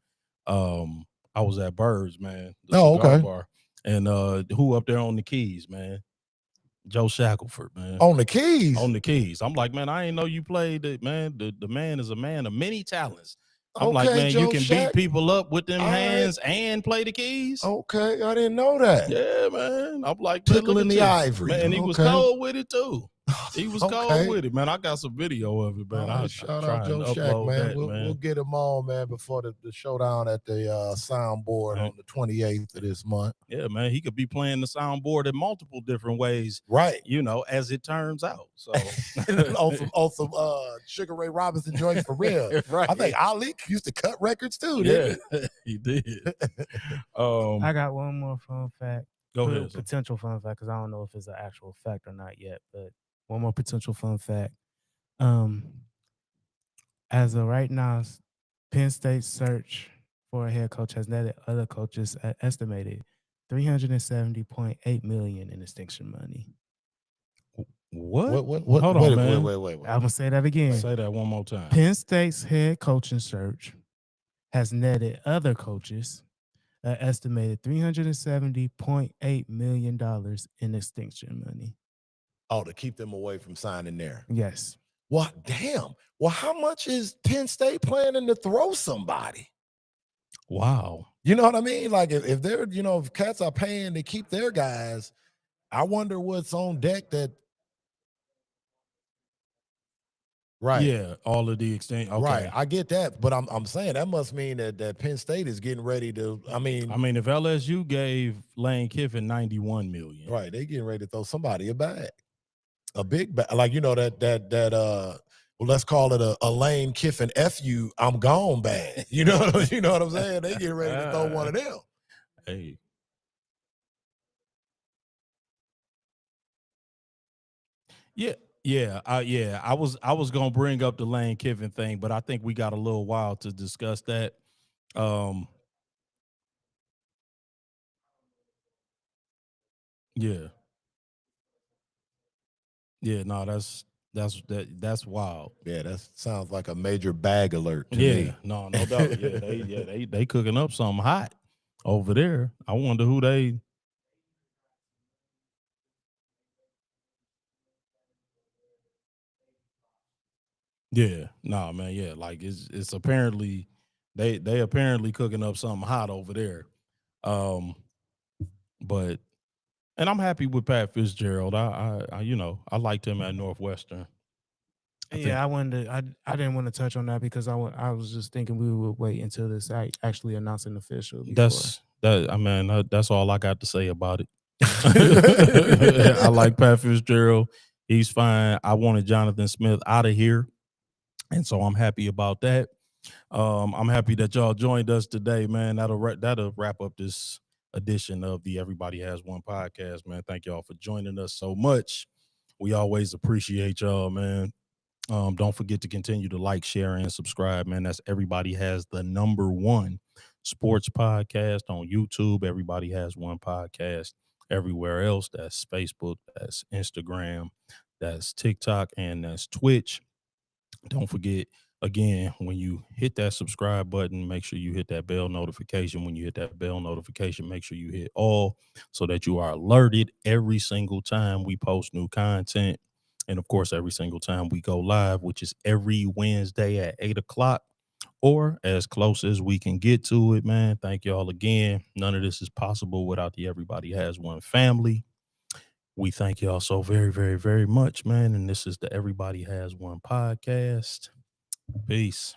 Speaker 1: I was at Birds, man.
Speaker 2: Okay.
Speaker 1: Bar. And who up there on the keys, man? Joe Shackelford, man.
Speaker 2: On the keys?
Speaker 1: On the keys. I'm like, man, I ain't know you played it, man. The man is a man of many talents. I'm like, man,
Speaker 2: Joe
Speaker 1: you can
Speaker 2: Shack.
Speaker 1: beat people up with them hands and play the keys.
Speaker 2: Okay, I didn't know that.
Speaker 1: Yeah, man. I'm like,
Speaker 2: tickling the ivory.
Speaker 1: Man, he was cold with it too. He was cold with it, man. I got some video of it, man.
Speaker 2: Shout out Joe Shack, man. We'll get him on, man, before the showdown at the soundboard on the 28th of this month.
Speaker 1: Yeah, man. He could be playing the soundboard in multiple different ways,
Speaker 2: right?
Speaker 1: As it turns out. So
Speaker 2: on some Sugar Ray Robinson joints for real.
Speaker 1: Right.
Speaker 2: I think Ali used to cut records too.
Speaker 1: He did.
Speaker 3: I got one more fun fact.
Speaker 1: Go ahead.
Speaker 3: Potential fun fact, because I don't know if it's an actual fact or not yet, but one more potential fun fact. As of right now, Penn State's search for a head coach has netted other coaches estimated $370.8 million in extinction money.
Speaker 1: What?
Speaker 2: Hold
Speaker 1: on, man.
Speaker 2: Wait.
Speaker 3: I'm gonna say that again.
Speaker 1: Say that one more time.
Speaker 3: Penn State's head coaching search has netted other coaches estimated $370.8 million in extinction money.
Speaker 2: Oh, to keep them away from signing there.
Speaker 3: Yes.
Speaker 2: Well, damn. Well, how much is Penn State planning to throw somebody?
Speaker 1: Wow.
Speaker 2: You know what I mean? Like if they're, if cats are paying to keep their guys, I wonder what's on deck that. Right.
Speaker 1: Yeah, all of the extent. Okay.
Speaker 2: Right. I get that, but I'm saying that must mean that Penn State is getting ready to. I mean,
Speaker 1: if LSU gave Lane Kiffin $91 million,
Speaker 2: right? They getting ready to throw somebody a bag, a big bag, like that. Well, let's call it a Lane Kiffin FU. I'm gone bag. You know what I'm saying? They getting ready to throw one of them.
Speaker 1: Hey. Yeah. Yeah, I was gonna bring up the Lane Kiffin thing, but I think we got a little while to discuss that. Yeah, no, that's wild.
Speaker 2: Yeah, that sounds like a major bag alert to me.
Speaker 1: No doubt. Yeah, they cooking up something hot over there. I wonder who they. Yeah, nah, man, yeah, like it's apparently they apparently cooking up something hot over there. But And I'm happy with Pat Fitzgerald. I you know, I liked him at Northwestern.
Speaker 3: I wanted to, I didn't want to touch on that because I was just thinking we would wait until this actually announced an official.
Speaker 1: That's all I got to say about it. I like Pat Fitzgerald. He's fine. I wanted Jonathan Smith out of here, and so I'm happy about that. I'm happy that y'all joined us today, man. That'll wrap up this edition of the Everybody Has One podcast, man. Thank y'all for joining us so much. We always appreciate y'all, man. Don't forget to continue to like, share, and subscribe, man. That's Everybody Has the #1 sports podcast on YouTube. Everybody Has One podcast everywhere else. That's Facebook, that's Instagram, that's TikTok, and that's Twitch. Don't forget, again, when you hit that subscribe button, make sure you hit that bell notification. When you hit that bell notification, make sure you hit all so that you are alerted every single time we post new content. And of course, every single time we go live, which is every Wednesday at 8 o'clock or as close as we can get to it, man. Thank y'all again. None of this is possible without the Everybody Has One family. We thank y'all so very, very, very much, man. And this is the Everybody Has One podcast. Peace.